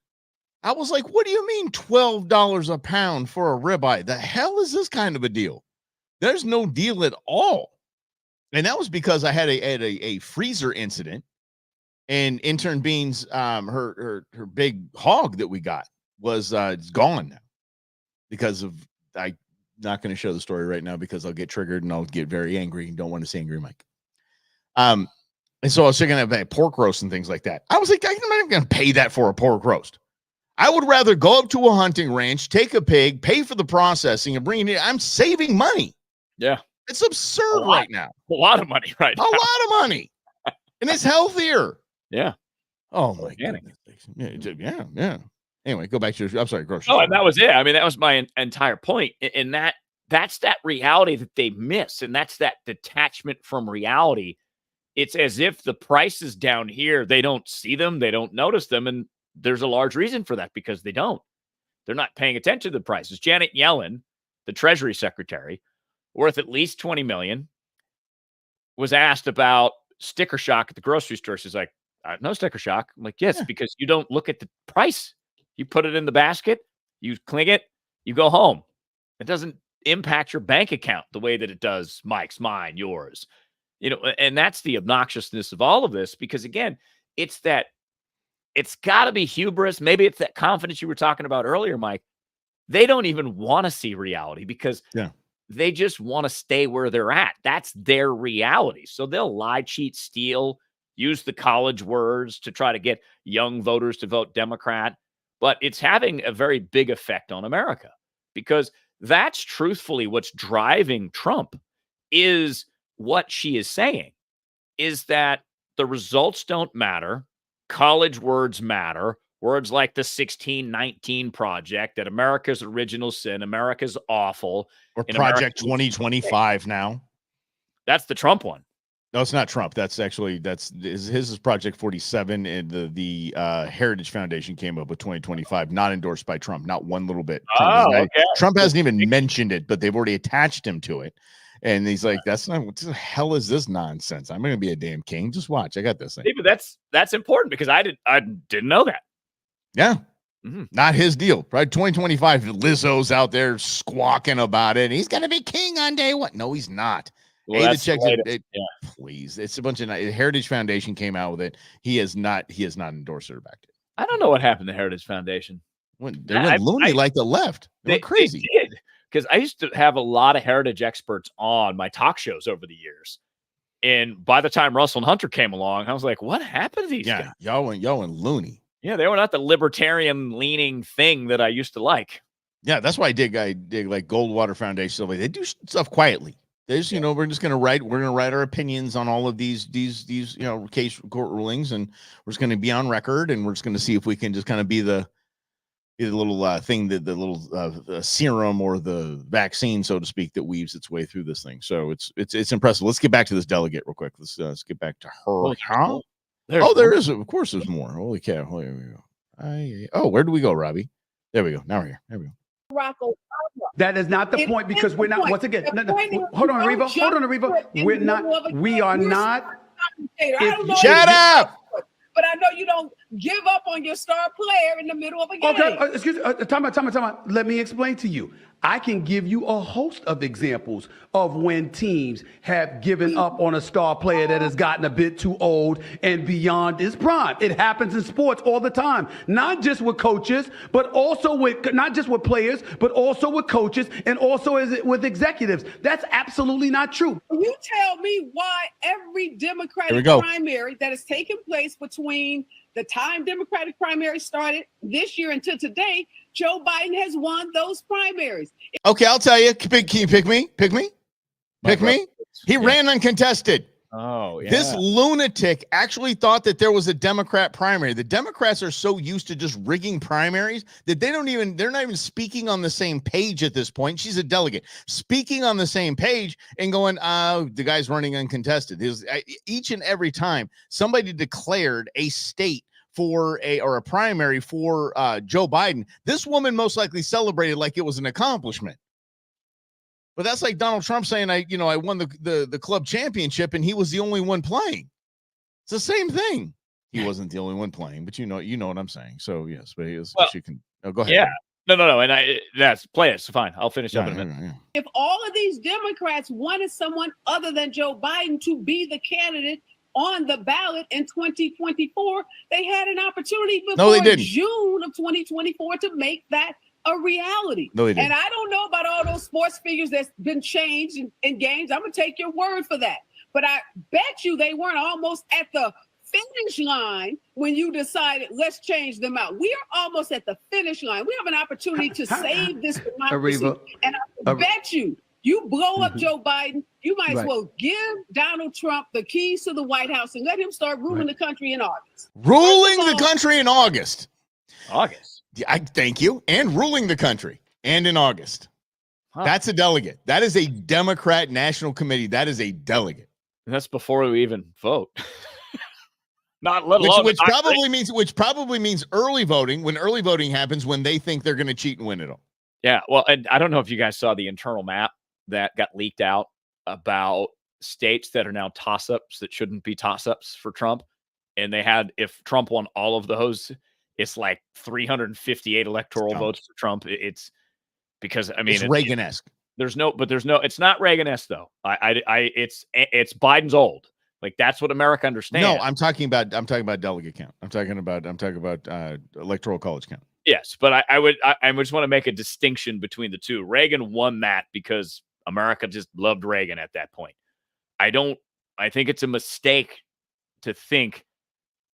I was like, what do you mean $12 a pound for a ribeye? The hell is this kind of a deal? There's no deal at all. And that was because I had a freezer incident, and intern Beans, her big hog that we got was gone now because of, I'm not going to show the story right now because I'll get triggered and I'll get very angry and don't want to say angry, Mike. And so I was thinking about pork roast and things like that. I was like, I'm not even going to pay that for a pork roast. I would rather go up to a hunting ranch, take a pig, pay for the processing, and bring it in. I'm saving money. Yeah. It's absurd right now. A lot of money right now. A lot of money. And it's healthier. Yeah. Oh, my goodness. Yeah. Anyway, go back to your, I'm sorry, grocery. Oh, and that was it. I mean, that was my entire point. And that's that reality that they miss. And that's that detachment from reality. It's as if the prices down here, they don't see them, they don't notice them. And there's a large reason for that, because they don't. They're not paying attention to the prices. Janet Yellen, the Treasury Secretary, worth at least $20 million, was asked about sticker shock at the grocery store. She's like, no sticker shock. I'm like, yes, because you don't look at the price. You put it in the basket, you cling it, you go home. impact your bank account the way that it does Mike's, mine, yours. And that's the obnoxiousness of all of this, because again, it's got to be hubris. Maybe it's that confidence you were talking about earlier, Mike. They don't even want to see reality because they just want to stay where they're at. That's their reality. So they'll lie, cheat, steal, use the college words to try to get young voters to vote Democrat. But it's having a very big effect on America, because that's truthfully what's driving Trump, is what she is saying, is that the results don't matter. College words matter. Words like the 1619 Project, that America's original sin, America's awful. Or Project 2025 now. That's the Trump one. No, it's not Trump. That's actually, his is Project 47, and the Heritage Foundation came up with 2025, not endorsed by Trump, not one little bit. Trump hasn't even mentioned it, but they've already attached him to it. And he's like, that's not, what the hell is this nonsense? I'm going to be a damn king. Just watch. I got this thing. Yeah, but that's important, because I didn't know that. Yeah. Not his deal, right? 2025, Lizzo's out there squawking about it. He's going to be king on day one. No, he's not. Well, Please. It's a bunch of Heritage Foundation came out with it. He has not endorsed it or backed it. I don't know what happened to Heritage Foundation. They went loony like the left. They went crazy. They did, because I used to have a lot of heritage experts on my talk shows over the years. And by the time Russell and Hunter came along, I was like, what happened to these guys? Y'all went loony. Yeah, they were not the libertarian leaning thing that I used to like. Yeah, that's why I dig like Goldwater Foundation. They do stuff quietly. There's, we're just going to write our opinions on all of these case court rulings, and we're just going to be on record, and we're just going to see if we can just kind of be the little thing, the little serum or the vaccine, so to speak, that weaves its way through this thing. So it's impressive. Let's get back to this delegate real quick. Let's get back to her. There is, of course, there's more. Holy cow! Here we go. Where do we go, Robbie? There we go. Now we're here. There we go. That is not the point, because we're not, once again, hold on, Reba. We are not. Shut up. But I know you don't give up on your star player in the middle of a game. Okay, excuse me. Time out. Let me explain to you. I can give you a host of examples of when teams have given up on a star player that has gotten a bit too old and beyond his prime. It happens in sports all the time, not just with coaches, but also not just with players, but also with coaches, and also with executives. That's absolutely not true. You tell me why every Democratic primary that has taken place between the time Democratic primary started this year until today, Joe Biden has won those primaries. Okay, I'll tell you. Can you pick me? Pick me? He ran uncontested. Oh, yeah. This lunatic actually thought that there was a Democrat primary. The Democrats are so used to just rigging primaries that they're not even speaking on the same page at this point. She's a delegate speaking on the same page and going, the guy's running uncontested. Each and every time somebody declared a state for a primary for Joe Biden, this woman most likely celebrated like it was an accomplishment. But that's like Donald Trump saying, I won the club championship and he was the only one playing. It's the same thing. He wasn't the only one playing, but you know what I'm saying. So yes, but she can go ahead. Yeah. No. And that's play it. So fine. I'll finish up in a minute. Yeah. If all of these Democrats wanted someone other than Joe Biden to be the candidate on the ballot in 2024, they had an opportunity before June of 2024 to make that a reality. No, they didn't. And I don't know about all those sports figures that's been changed in games. I'm going to take your word for that. But I bet you they weren't almost at the finish line when you decided, let's change them out. We are almost at the finish line. We have an opportunity to save this democracy. And I bet you blow up Joe Biden, you might as well give Donald Trump the keys to the White House and let him start ruling the country in August. Ruling the country in August. August. I thank you. And ruling the country. And in August. Huh. That's a delegate. That is a Democrat National Committee. That is a delegate. And that's before we even vote. Not let alone which probably means early voting, when early voting happens when they think they're going to cheat and win it all. Yeah. Well, and I don't know if you guys saw the internal map that got leaked out about states that are now toss-ups that shouldn't be toss-ups for Trump. And they had, if Trump won all of those, it's like 358 electoral votes for Trump. It's because, I mean, it's Reagan-esque. There's no. It's not Reagan-esque though. It's Biden's old. Like that's what America understands. No, I'm talking about delegate count. I'm talking about electoral college count. Yes, but I just want to make a distinction between the two. Reagan won that because America just loved Reagan at that point. I think it's a mistake to think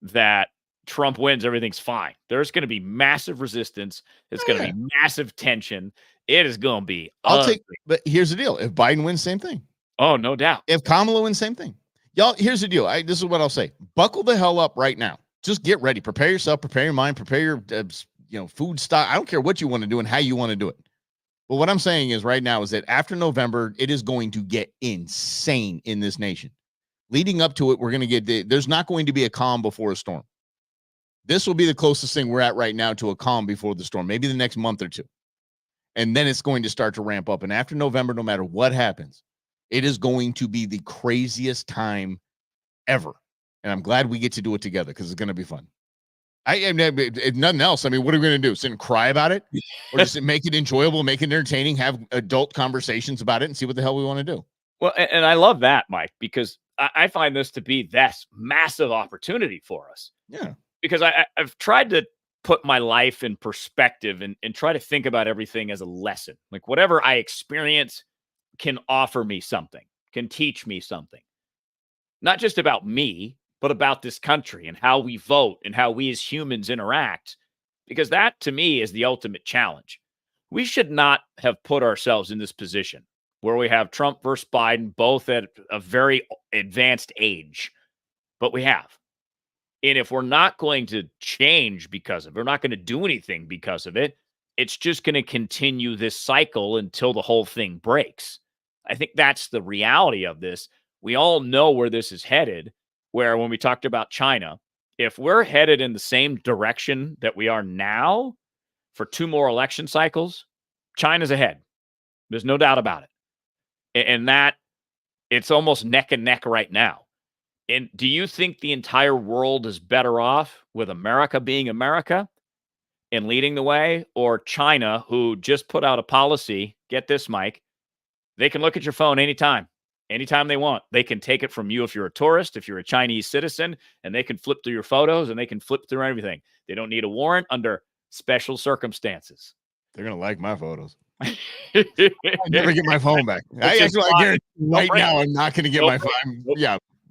that Trump wins, everything's fine. There's going to be massive resistance. It's going to be massive tension. It is going to be but here's the deal. If Biden wins, same thing. Oh, no doubt. If Kamala wins, same thing. Y'all, here's the deal. This is what I'll say. Buckle the hell up right now. Just get ready. Prepare yourself. Prepare your mind. Prepare your food stock. I don't care what you want to do and how you want to do it. But what I'm saying is right now is that after November, it is going to get insane in this nation. Leading up to it, we're going to get there's not going to be a calm before a storm. This will be the closest thing we're at right now to a calm before the storm, maybe the next month or two. And then it's going to start to ramp up. And after November, no matter what happens, it is going to be the craziest time ever. And I'm glad we get to do it together because it's going to be fun. If nothing else, I mean, what are we going to do? Sit and cry about it? Or just make it enjoyable, make it entertaining, have adult conversations about it and see what the hell we want to do? Well, and I love that, Mike, because I find this to be this massive opportunity for us. Yeah. Because I've tried to put my life in perspective and try to think about everything as a lesson. Like whatever I experience can offer me something, can teach me something. Not just about me, but about this country and how we vote and how we as humans interact. Because that, to me, is the ultimate challenge. We should not have put ourselves in this position where we have Trump versus Biden, both at a very advanced age. But we have. And if we're not going to change because of it, we're not going to do anything because of it, it's just going to continue this cycle until the whole thing breaks. I think that's the reality of this. We all know where this is headed, where when we talked about China, if we're headed in the same direction that we are now for 2 more election cycles, China's ahead. There's no doubt about it. And that it's almost neck and neck right now. And do you think the entire world is better off with America being America and leading the way, or China, who just put out a policy? Get this, Mike. They can look at your phone anytime they want. They can take it from you if you're a tourist, if you're a Chinese citizen, and they can flip through your photos and they can flip through everything. They don't need a warrant under special circumstances. They're going to like my photos. I never get my phone back. I guarantee right now I'm not going to get my phone.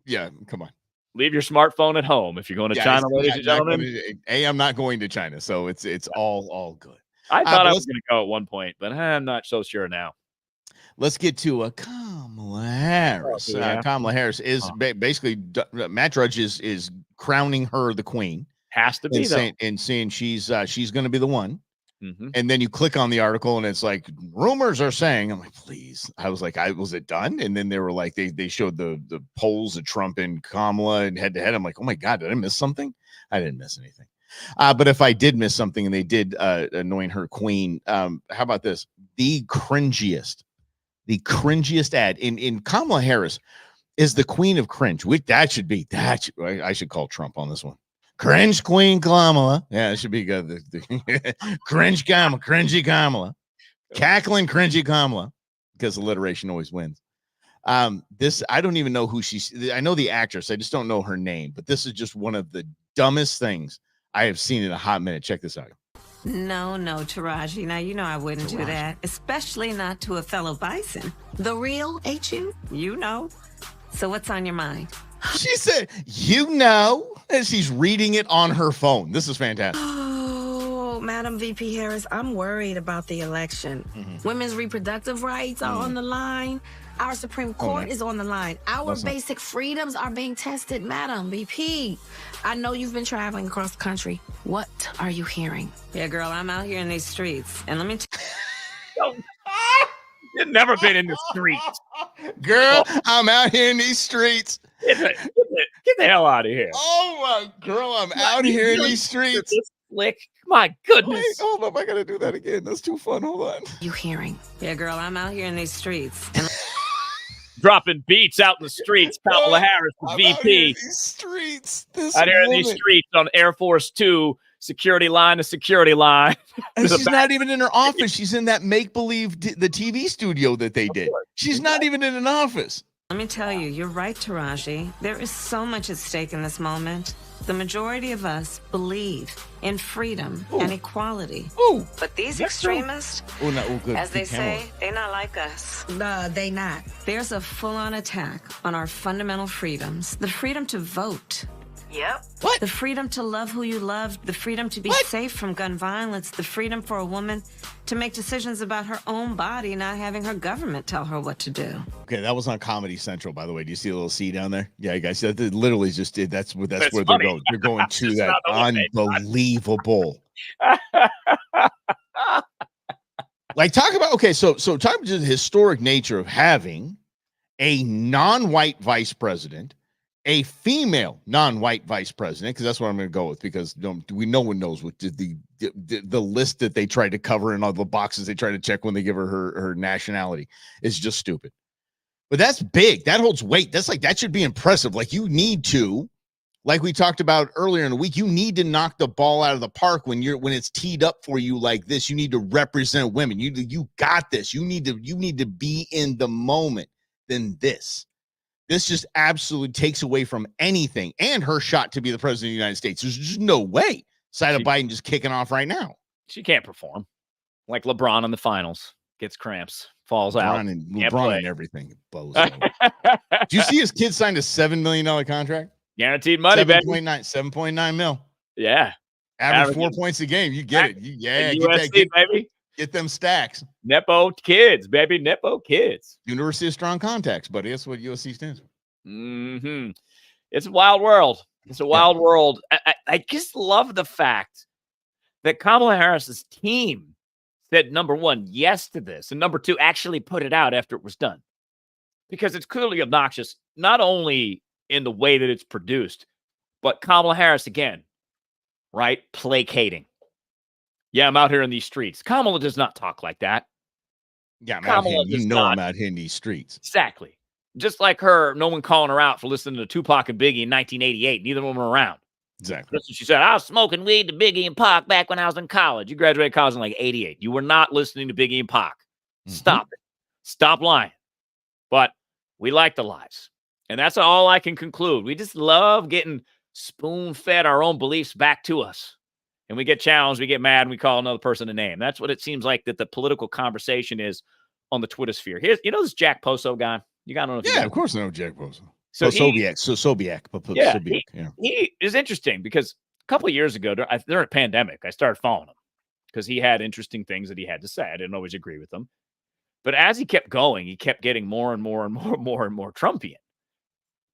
Yeah, come on. Leave your smartphone at home if you're going to China, ladies and gentlemen. I'm not going to China, so it's all good. I thought I was going to go at one point, but I'm not so sure now. Let's get to Kamala Harris. Kamala Harris is basically Matt Drudge is crowning her the queen. Has to be, and saying she's going to be the one. Mm-hmm. And then you click on the article and it's like rumors are saying. I'm like, please. I was like, was it done? And then they were like, they showed the polls of Trump and Kamala and head to head. I'm like, oh my God, did I miss something? I didn't miss anything. But if I did miss something and they did anoint her queen, how about this? The cringiest ad in Kamala Harris is the queen of cringe. I should call Trump on this one. Cringe Queen Kamala. Yeah, it should be good. Cringe Kamala, cringy Kamala, cackling cringy Kamala, because alliteration always wins. I don't even know who I know the actress. I just don't know her name, but this is just one of the dumbest things I have seen in a hot minute. Check this out. No, Taraji. Now, you know I wouldn't do that, especially not to a fellow bison. The real, ain't you? You know. So what's on your mind? She said, as she's reading it on her phone. This is fantastic. Oh, Madam VP Harris, I'm worried about the election. Mm-hmm. Women's reproductive rights are on the line. Our Supreme Court is on the line. Our basic freedoms are being tested, Madam VP. I know you've been traveling across the country. What are you hearing? Yeah, girl, I'm out here in these streets. And let me You've never been in the streets. Girl, I'm out here in these streets. Get the hell out of here. Oh, my girl, I'm out here in these streets. Slick. My goodness. Wait, hold up. I got to do that again. That's too fun. Hold on. You hearing? Yeah, girl, I'm out here in these streets. And dropping beats out in the streets. Kamala Harris, the VP. Out here in these streets. Out here in these streets on Air Force 2, security line to security line. And she's not even in her office. She's in that make-believe, the TV studio that they did. She's not even in an office. Let me tell you, you're right, Taraji. There is so much at stake in this moment. The majority of us believe in freedom and equality. But these extremists, as they say, they're not like us. They not. There's a full-on attack on our fundamental freedoms. The freedom to vote. Yep. What? The freedom to love who you love, the freedom to be safe from gun violence, the freedom for a woman to make decisions about her own body, not having her government tell her what to do. Okay, that was on Comedy Central, by the way. Do you see a little C down there? Yeah, you guys, that literally just did. That's where they're going. They're going to that. Unbelievable. Like, talk about, okay, so talk about the historic nature of having a non-white vice president, a female non-white vice president, because that's what I'm going to go with, because no one knows what the list that they tried to cover and all the boxes they try to check when they give her nationality is just stupid. But that's big. That holds weight. That's like, that should be impressive. Like, you need to, like we talked about earlier in the week, you need to knock the ball out of the park when it's teed up for you like this. You need to represent women. You got this. You need to be in the moment than this. This just absolutely takes away from anything and her shot to be the president of the United States. There's just no way. Side of Biden just kicking off right now. She can't perform. Like LeBron in the finals. Gets cramps. Falls out. LeBron and everything. Bozo. Do you see his kid signed a $7 million contract? Guaranteed money, 7.9 mil. Yeah. Average 4 points a game. You get it. Baby. Get them stacks. Nepo kids, baby. Nepo kids. University of Strong Contacts, buddy. That's what USC stands for. Mm-hmm. It's a wild world. It's a wild world. I just love the fact that Kamala Harris's team said, number one, yes to this, and number two, actually put it out after it was done. Because it's clearly obnoxious, not only in the way that it's produced, but Kamala Harris, again, right? Placating. Yeah, I'm out here in these streets. Kamala does not talk like that. Yeah, I'm out here. I'm out here in these streets. Exactly. Just like her, no one calling her out for listening to Tupac and Biggie in 1988. Neither of them were around. Exactly. That's what she said. I was smoking weed to Biggie and Pac back when I was in college. You graduated college in like 88. You were not listening to Biggie and Pac. Stop it. Stop lying. But we like the lies. And that's all I can conclude. We just love getting spoon-fed our own beliefs back to us. And we get challenged, we get mad, and we call another person a name. That's what it seems like that the political conversation is on the Twitter sphere. Here's, this Jack Poso guy. You got to know. Yeah, of course I know Jack Poso. Sobiak. He is interesting because a couple of years ago, during a pandemic, I started following him because he had interesting things that he had to say. I didn't always agree with them. But as he kept going, he kept getting more and more Trumpian.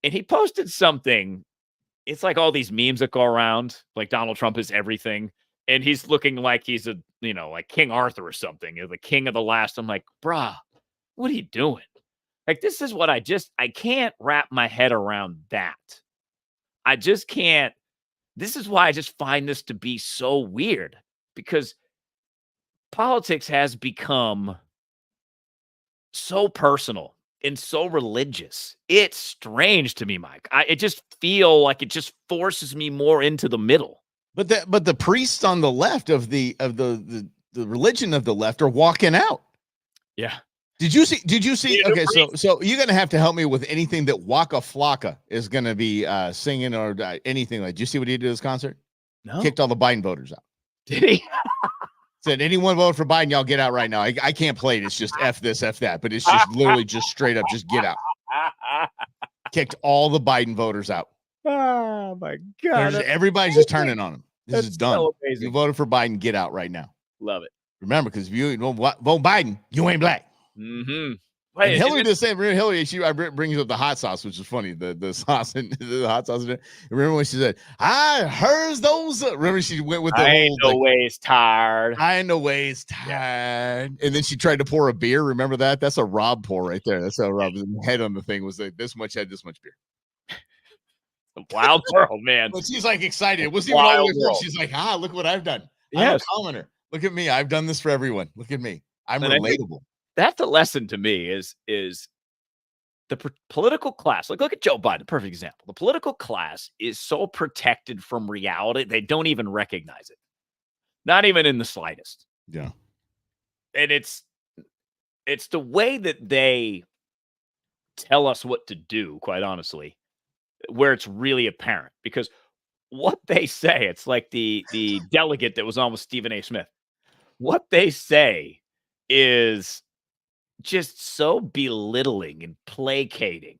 And he posted something. It's like all these memes that go around, like Donald Trump is everything. And he's looking like he's like King Arthur or something, the king of the last. I'm like, bruh, what are you doing? Like, this is what I can't wrap my head around that. I just can't. This is why I just find this to be so weird, because politics has become so personal and so religious. It's strange to me, Mike. I just feel like it just forces me more into the middle. But the priests on the left of the religion of the left are walking out. Yeah. Did you see? Okay, so you're gonna have to help me with anything that Waka Flocka is gonna be singing or anything like. Did you see what he did at his concert? No. Kicked all the Biden voters out. Did he? Said, anyone vote for Biden, y'all get out right now. I can't play it. It's just F this, F that. But it's just literally just straight up, just get out. Kicked all the Biden voters out. Oh, my God. Everybody's just turning on him. This is done. So amazing. You voted for Biden, get out right now. Love it. Remember, because if you don't vote Biden, you ain't black. Mm-hmm. And Hillary just said, Hillary, she brings up the hot sauce, which is funny. The sauce and the hot sauce. Remember when she said, "I heard those." Remember she went with the I ain't no ways tired. I ain't no ways tired. Yeah. And then she tried to pour a beer. Remember that? That's a Rob pour right there. That's how Rob's head on the thing was like this much had this much beer. Wild world, man. But she's like excited. It wasn't even all the way through. She's like, look what I've done. Yes. I'm a commenter. Look at me. I've done this for everyone. Look at me. I'm relatable. That's the lesson to me is the political class, like look at Joe Biden, perfect example. The political class is so protected from reality, they don't even recognize it. Not even in the slightest. Yeah. And it's the way that they tell us what to do, quite honestly, where it's really apparent. Because what they say, it's like the delegate that was on with Stephen A. Smith. What they say is just so belittling and placating.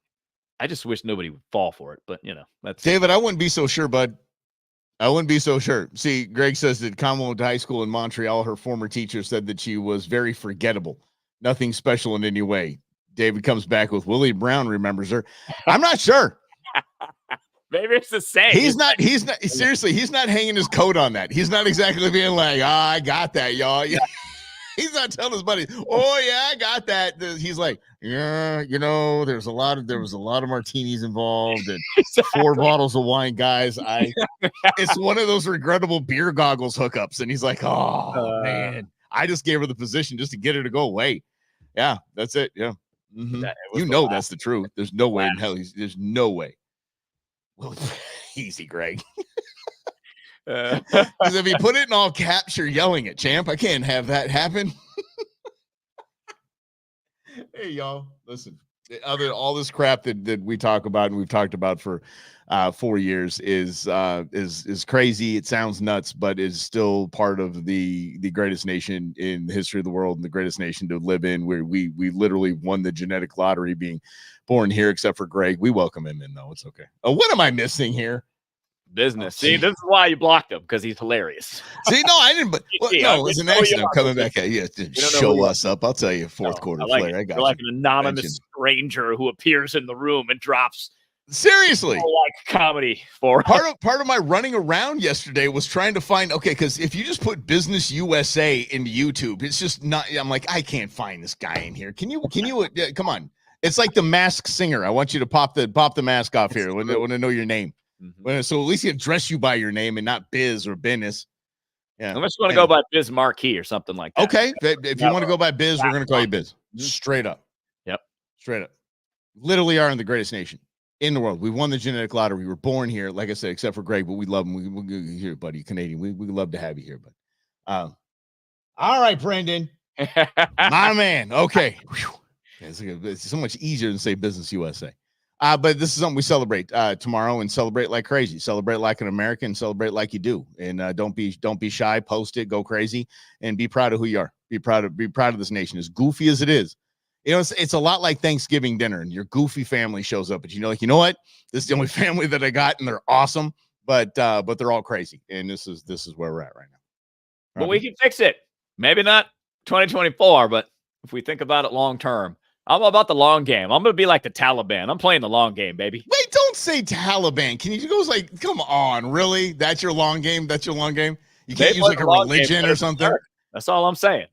I just wish nobody would fall for it, but that's David. I wouldn't be so sure, bud. I wouldn't be so sure. See, Greg says that Kamala went to high school in Montreal. Her former teacher said that she was very forgettable, nothing special in any way. David comes back with Willie Brown remembers her. I'm not sure. Maybe it's the same. He's not seriously. He's not hanging his coat on that. He's not exactly being like, I got that, y'all. He's not telling his buddies, oh yeah, I got that. He's like, yeah, there was a lot of martinis involved and 4 bottles of wine, guys. It's one of those regrettable beer goggles hookups. And he's like, oh man, I just gave her the position just to get her to go away. Yeah, that's it. Yeah. Mm-hmm. That's the truth. There's no way in hell. There's no way. Well, easy, Greg. Because if you put it in all caps, you're yelling at champ. I can't have that happen. Hey, y'all, listen. All this crap that we talk about and we've talked about for 4 years is crazy. It sounds nuts, but is still part of the greatest nation in the history of the world and the greatest nation to live in. Where we literally won the genetic lottery being born here, except for Greg. We welcome him in though. It's okay. What am I missing here? Business. See, this is why you blocked him, because he's hilarious. See, no, I didn't. But no, it's an accident. I'm coming back. Show us up. I'll tell you, fourth quarter player. I got You're like an anonymous stranger who appears in the room and drops. Seriously, like comedy for part of my running around yesterday was trying to find because if you just put Business USA into YouTube, it's just not. I'm like, I can't find this guy in here. Can you? Come on. It's like the Masked Singer. I want you to pop the mask off here when I know your name. Mm-hmm. So at least you address you by your name and not Biz or Business. Yeah. Unless you want to go by Biz Marquee or something like that. Okay. If you want to go by Biz, we're going to call you Biz. Straight up. Yep. Straight up. Literally are in the greatest nation in the world. We won the genetic lottery. We were born here, like I said, except for Greg, but we love him. We here, buddy, Canadian. We love to have you here, but all right, Brendan. My man. Okay. It's so much easier than say Business USA. But this is something we celebrate tomorrow and celebrate like crazy. Celebrate like an American, celebrate like you do. And don't be shy, post it, go crazy, and be proud of who you are. Be proud of this nation. As goofy as it is. It's a lot like Thanksgiving dinner, and your goofy family shows up, but you know what? This is the only family that I got, and they're awesome, but they're all crazy. And this is where we're at right now. But we can fix it. Maybe not 2024, but if we think about it long term. I'm about the long game. I'm going to be like the Taliban. I'm playing the long game, baby. Wait, don't say Taliban. Can you go like, come on, really? That's your long game? That's your long game? You can't use like a religion or something? That's all I'm saying.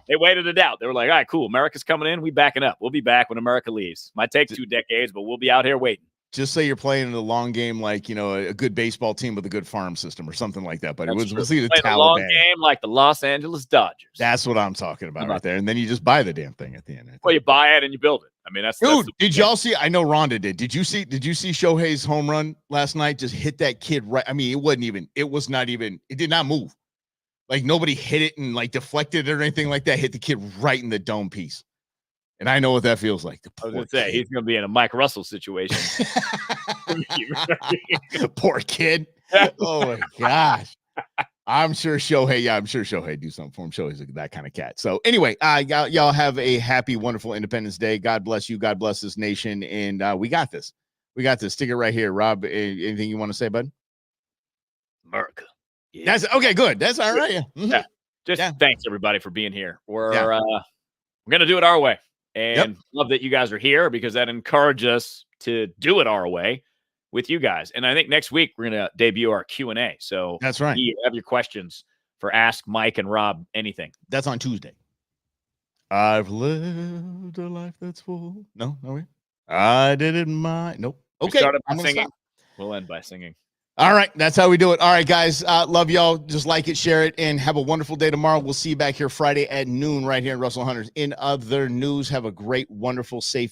They waited it out. They were like, all right, cool. America's coming in. We backing up. We'll be back when America leaves. Might take 2 decades, but we'll be out here waiting. Just say you're playing the long game like, a good baseball team with a good farm system or something like that. But we'll see the Taliban. Long game like the Los Angeles Dodgers. That's what I'm talking about right there. And then you just buy the damn thing at the end. Well, you buy it and you build it. I mean, that's did y'all see? I know Rhonda did. Did you see Shohei's home run last night? Just hit that kid right. I mean, it did not move. Like nobody hit it and like deflected it or anything like that. Hit the kid right in the dome piece. And I know what that feels like. I was going to say, he's going to be in a Mike Russell situation. Poor kid. Oh, my gosh. I'm sure Shohei do something for him. Shohei's that kind of cat. So anyway, y'all have a happy, wonderful Independence Day. God bless you. God bless this nation. And we got this. Stick it right here. Rob, anything you want to say, bud? America. Yeah. That's okay. Good. That's all right. Yeah. Mm-hmm. Yeah. Thanks, everybody, for being here. We're going to do it our way. And love that you guys are here because that encourages us to do it our way with you guys. And I think next week we're going to debut our Q&A. So that's right. You have your questions for Ask Mike and Rob anything. That's on Tuesday. I've lived a life that's full. No, are we? I didn't mind. Nope. Okay. I'm singing. We'll end by singing. All right. That's how we do it. All right, guys. Love y'all. Just like it, share it, and have a wonderful day tomorrow. We'll see you back here Friday at noon right here in Russell Hunters. In other news, have a great, wonderful, safe